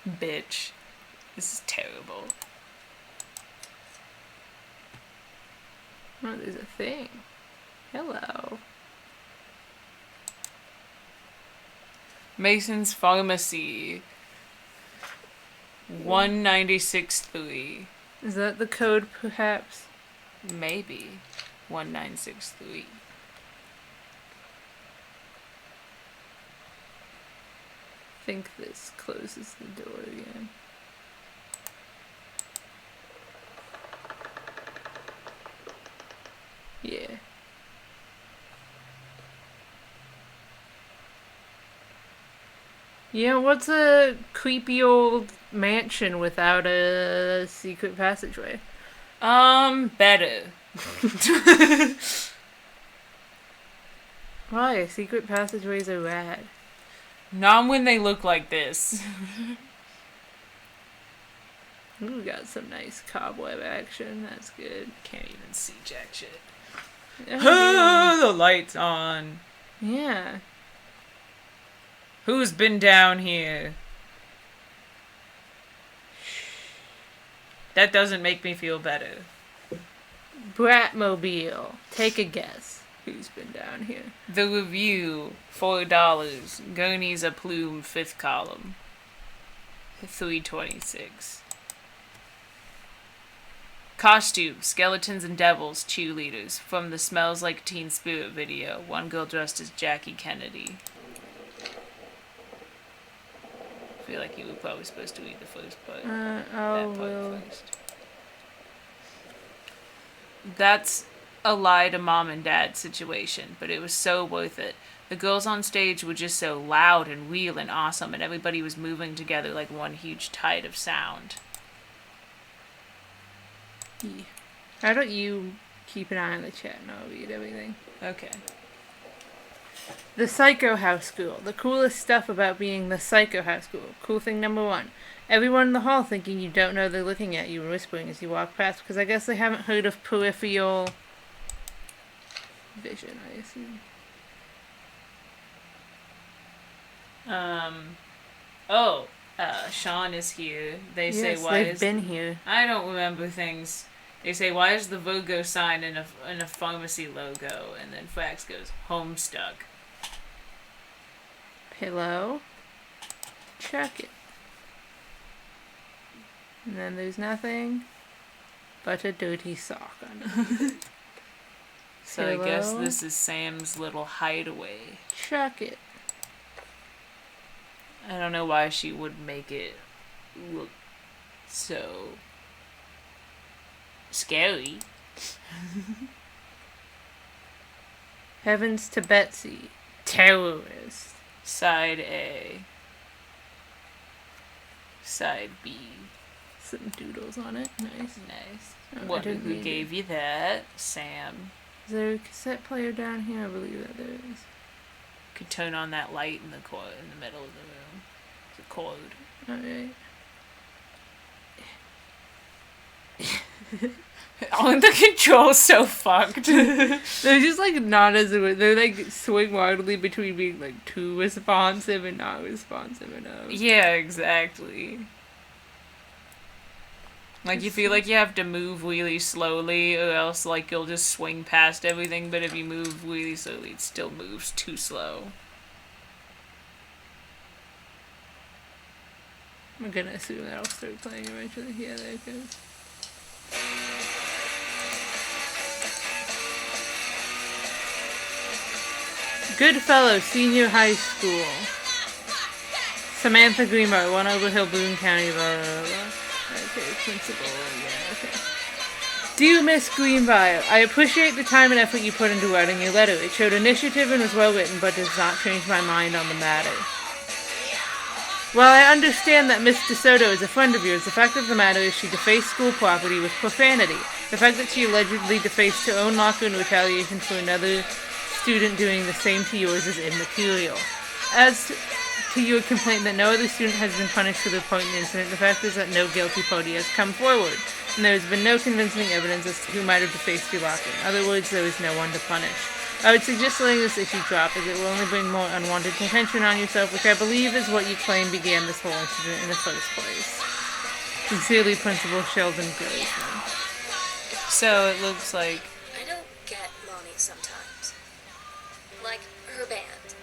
Bitch. This is terrible. Oh, there's a thing. Hello. Mason's Pharmacy. 1963. Is that the code, perhaps? Maybe. 1963. I think this closes the door again. Yeah. Yeah, what's a creepy old mansion without a secret passageway? Better. Why? Secret passageways are rad. Not when they look like this. Ooh, got some nice cobweb action. That's good. Can't even see jack shit. Oh, The light's on. yeah. Who's been down here? That doesn't make me feel better. Bratmobile. Take a guess. Who's been down here? The Review, $4. Gurney's a Plume, 5th column. $3.26. Costume, Skeletons and Devils, Cheerleaders, from the Smells Like Teen Spirit video. One girl dressed as Jackie Kennedy. I feel like you were probably supposed to read the first part. That part first. That's a lie to mom and dad situation, but it was so worth it. The girls on stage were just so loud and real and awesome, and everybody was moving together like one huge tide of sound. Yeah. How don't you keep an eye on the chat and I'll read everything? Okay. The Psycho House School. The coolest stuff about being the Psycho House School. Cool thing number 1. Everyone in the hall thinking you don't know they're looking at you and whispering as you walk past, because I guess they haven't heard of peripheral vision, I assume. Sean is here. They Yes, say, why they've is... been here. I don't remember things. They say, why is the Virgo sign in a pharmacy logo? And then Frax goes, Homestuck. Pillow. Check it. And then there's nothing but a dirty sock underneath it. So I guess Pillow. this is Sam's little hideaway. Check it. I don't know why she would make it look so scary. Heavens to Betsy. Terrorist. Side A. Side B. Some doodles on it. Nice. Nice. Oh, I What? didn't Who mean gave you that? Sam. Is there a cassette player down here? I believe that there is. Could turn on that light in the in the middle of the room. It's a code. Alright. Aren't the controls so fucked? They're just like not as they're like swing wildly between being like too responsive and not responsive enough. Yeah, exactly. Like, you feel like you have to move really slowly, or else, like, you'll just swing past everything, but if you move really slowly, it still moves too slow. I'm gonna assume that'll start playing eventually. Yeah, there it goes. Goodfellow Senior High School. Samantha Greenberg, 1 Overhill, Boone County, blah, blah, blah. Okay, principal, yeah, okay. Dear Miss Greenbrier, I appreciate the time and effort you put into writing your letter. It showed initiative and was well written, but does not change my mind on the matter. While I understand that Miss DeSoto is a friend of yours, the fact of the matter is she defaced school property with profanity. The fact that she allegedly defaced her own locker in retaliation for another student doing the same to yours is immaterial. As to your complaint that no other student has been punished for the reporting incident, the fact is that no guilty party has come forward, and there has been no convincing evidence as to who might have defaced your locker. In other words, there is no one to punish. I would suggest letting this issue drop, as it will only bring more unwanted contention on yourself, which I believe is what you claim began this whole incident in the first place. Sincerely, Principal Sheldon Grossman. So it looks like... I don't get Lonnie sometimes. Like, her band,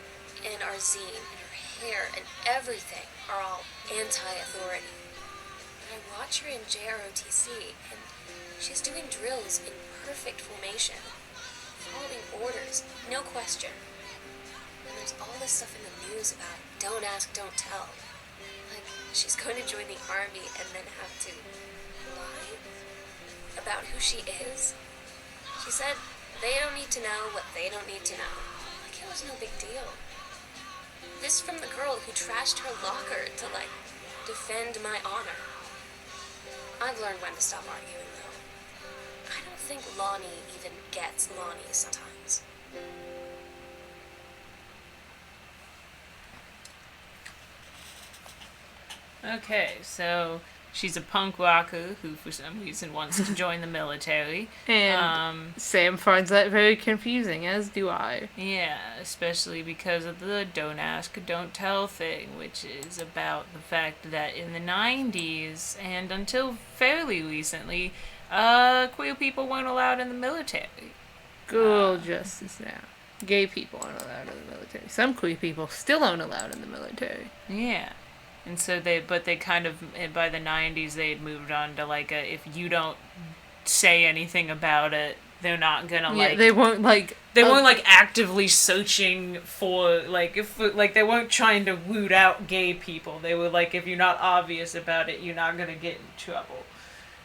and our zine, and her hair, and everything are all anti-authority. And I watch her in JROTC, and she's doing drills in perfect formation. Following orders, no question. And there's all this stuff in the news about don't ask, don't tell. Like, she's going to join the army and then have to lie about who she is. She said they don't need to know what they don't need to know. Like, it was no big deal. This from the girl who trashed her locker to, like, defend my honor. I've learned when to stop arguing, though. I don't think Lonnie even gets Lonnie sometimes. Okay, so she's a punk rocker who for some reason wants to join the military. And Sam finds that very confusing, as do I. Yeah, especially because of the don't ask, don't tell thing, which is about the fact that in the 90s and until fairly recently, queer people weren't allowed in the military. Girl justice now. Gay people aren't allowed in the military. Some queer people still aren't allowed in the military. Yeah. And so they kind of, by the 90s, they had moved on to like if you don't say anything about it, they're not gonna like... Yeah, they won't like... They weren't like actively searching for, like, they weren't trying to root out gay people. They were like, if you're not obvious about it, you're not gonna get in trouble.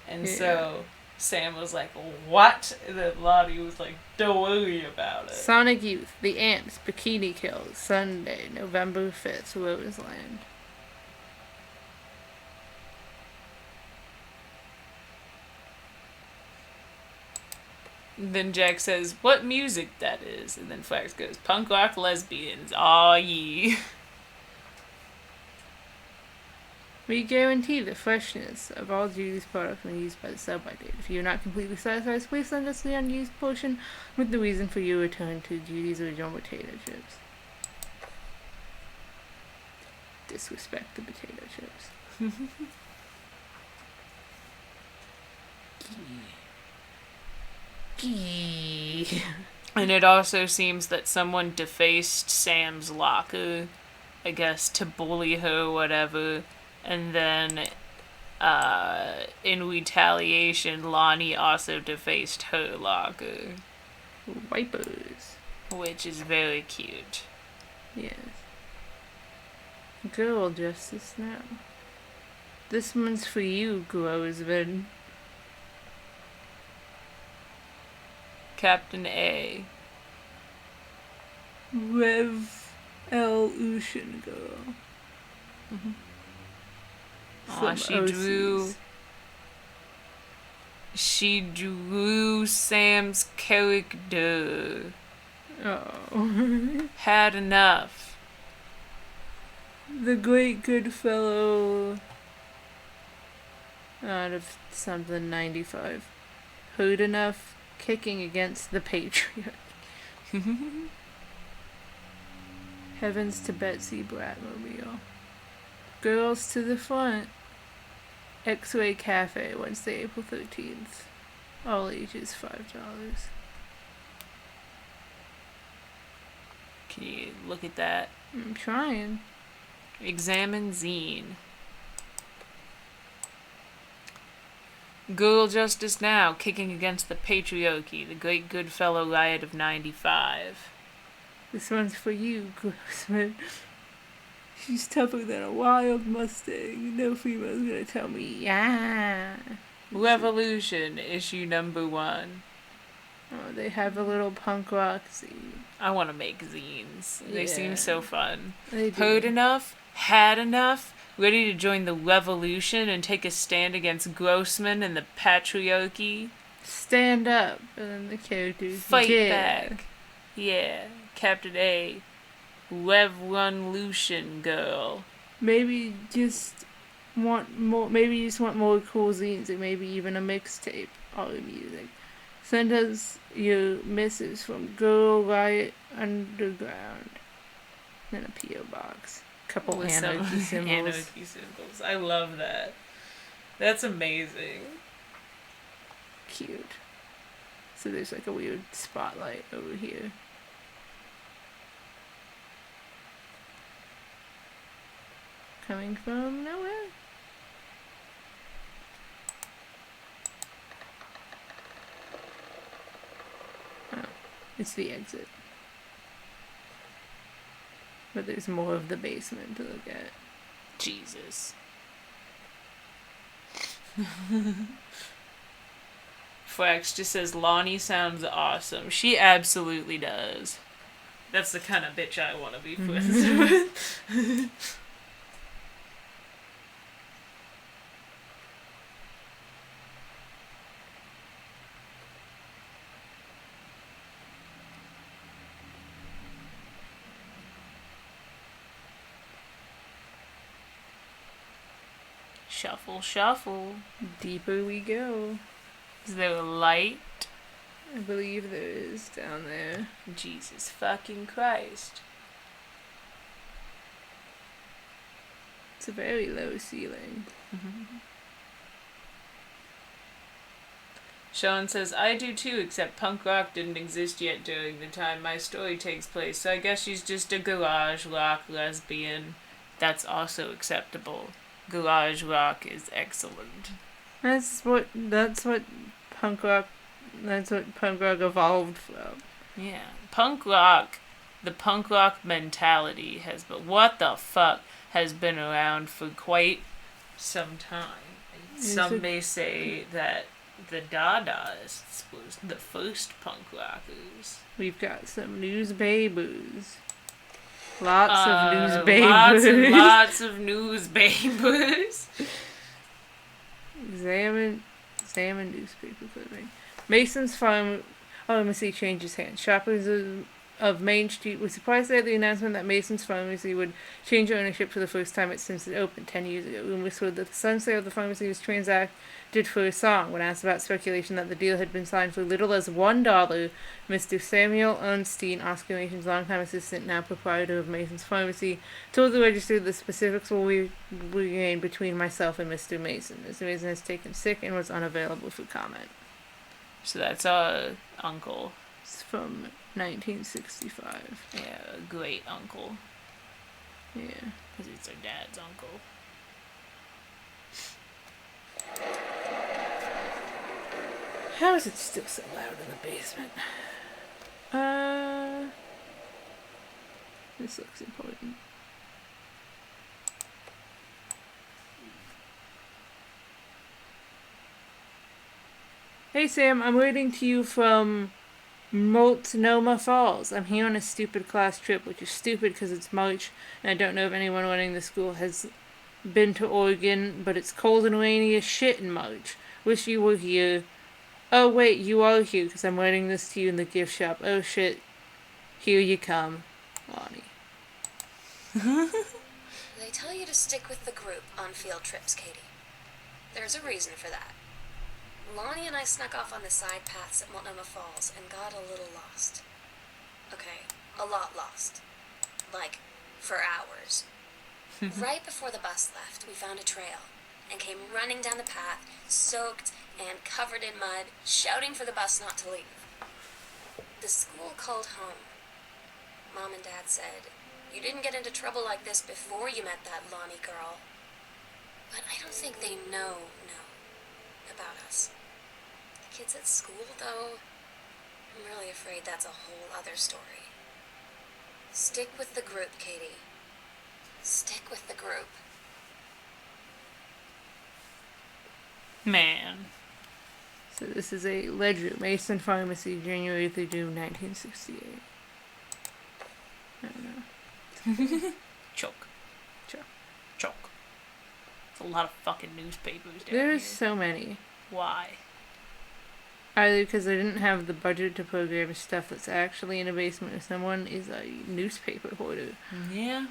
And so Sam was like, what? And then Lottie was like, don't worry about it. Sonic Youth, The Ants, Bikini Kills, Sunday, November 5th, Roseland. Then Jack says, what music that is? And then Flax goes, punk rock lesbians, aw ye. We guarantee the freshness of all Judy's products when used by the sell-by date. If you are not completely satisfied, please send us the unused portion with the reason for your return to Judy's original potato chips. Disrespect the potato chips. And it also seems that someone defaced Sam's locker, I guess, to bully her or whatever. And then, in retaliation, Lonnie also defaced her locker. Wipers. Which is very cute. Yes. Girl justice now. This one's for you, Grossman. Captain A. Rev L. Ocean Girl. Mm-hmm. She drew Sam's character. Oh. Had enough. The great good fellow out of something 95. Heard enough. Kicking against the patriot. Heavens to Betsy Bratmobile. Girls to the front. X-Ray Cafe, Wednesday, April 13th. All ages $5. Can you look at that? I'm trying. Examine zine. Girl Justice Now, kicking against the patriarchy, the great good fellow riot of 95. This one's for you, Grossman. She's tougher than a wild Mustang. No female's gonna tell me, yeah. Revolution, issue number 1. Oh, they have a little punk rock scene. I want to make zines. They seem Yeah. so fun. They do. Heard enough, had enough, ready to join the revolution and take a stand against Grossman and the patriarchy. Stand up, and then the characters Fight yeah. back. Yeah, Captain A. Revolution girl. Maybe just want more. Maybe you just want more cool zines, or maybe even a mixtape or music. Send us your missives from Girl Riot Underground. Then a P.O. box. Couple With some anarchy symbols. anarchy symbols. I love that. That's amazing. Cute. So there's like a weird spotlight over here. Coming from nowhere. Oh, it's the exit. But there's more of the basement to look at. Jesus. Flex just says Lonnie sounds awesome. She absolutely does. That's the kind of bitch I want to be friends with. Shuffle, shuffle. Deeper we go. Is there a light? I believe there is down there. Jesus fucking Christ. It's a very low ceiling. Sean says, I do too, except punk rock didn't exist yet during the time my story takes place, so I guess she's just a garage rock lesbian. That's also acceptable. Garage rock is excellent. That's what punk rock evolved from. Yeah. Punk rock, the punk rock mentality what the fuck has been around for quite some time. Some may say that the Dadaists was the first punk rockers. We've got some news babers. Lots of news babers. Lots of news babers. Examine newspaper clipping. Mason's Farm. Oh, let me see. Changes hands. Shoppers of Main Street were surprised at the announcement that Mason's Pharmacy would change ownership for the first time since it opened 10 years ago. Rumors were that the son sale of the pharmacy was transacted for a song. When asked about speculation that the deal had been signed for little as $1, Mr. Samuel Ornstein, Oscar Mason's longtime assistant, now proprietor of Mason's Pharmacy, told the register the specifics will remain between myself and Mr. Mason. Mr. Mason has taken sick and was unavailable for comment. So that's our uncle. It's from 1965. Yeah, a great uncle. Yeah. Because it's our dad's uncle. How is it still so loud in the basement? This looks important. Hey Sam, I'm waiting to you from Multnomah Falls. I'm here on a stupid class trip, which is stupid because it's March, and I don't know if anyone running the school has been to Oregon, but it's cold and rainy as shit in March. Wish you were here. Oh wait, you are here because I'm writing this to you in the gift shop. Oh shit. Here you come, Lonnie. They tell you to stick with the group on field trips, Katie. There's a reason for that. Lonnie and I snuck off on the side paths at Multnomah Falls and got a little lost. Okay, a lot lost. Like, for hours. Right before the bus left, we found a trail and came running down the path, soaked and covered in mud, shouting for the bus not to leave. The school called home. Mom and Dad said, "You didn't get into trouble like this before you met that Lonnie girl." But I don't think they know about us. The kids at school, though, I'm really afraid that's a whole other story. Stick with the group, Katie. Stick with the group. Man. So this is a ledger. Mason Pharmacy, January through June 1968. I don't know. Choke. Choke. Choke. It's a lot of fucking newspapers down There's here. so many. Why? Either because they didn't have the budget to program stuff that's actually in a basement, or someone is a newspaper hoarder. Yeah.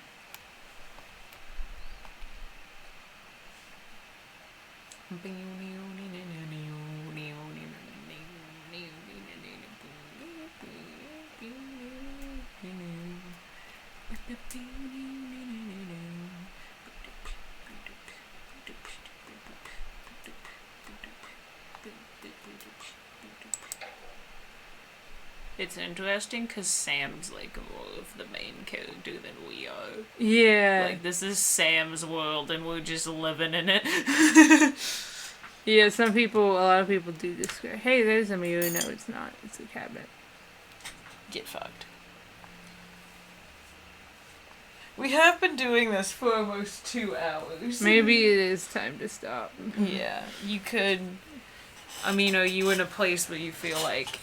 It's interesting because Sam's like more of the main character than we are. Yeah. Like, this is Sam's world and we're just living in it. Yeah, a lot of people do describe, hey, there's a mirror. No, it's not. It's a cabinet. Get fucked. We have been doing this for almost 2 hours. Maybe it is time to stop. Yeah, you could. I mean, are you in a place where you feel like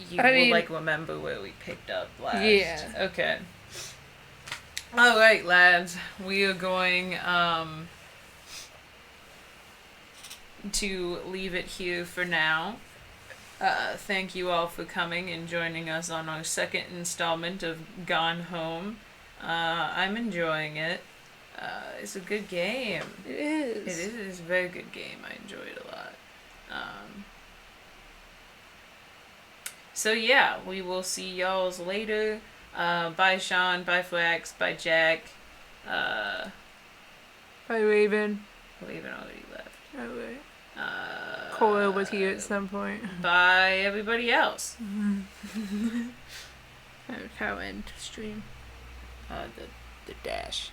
you I will mean- like remember where we picked up last? Yeah. Okay. All right, lads. We are going to leave it here for now. Thank you all for coming and joining us on our second installment of Gone Home. I'm enjoying it. It's a good game. It is. It is. It's a very good game. I enjoy it a lot. So yeah, we will see y'all's later. Bye Sean, bye Flax, bye Jack. Bye, Raven. Raven already left. Alright. Cora was here at some point. Bye everybody else. How end stream. The dash.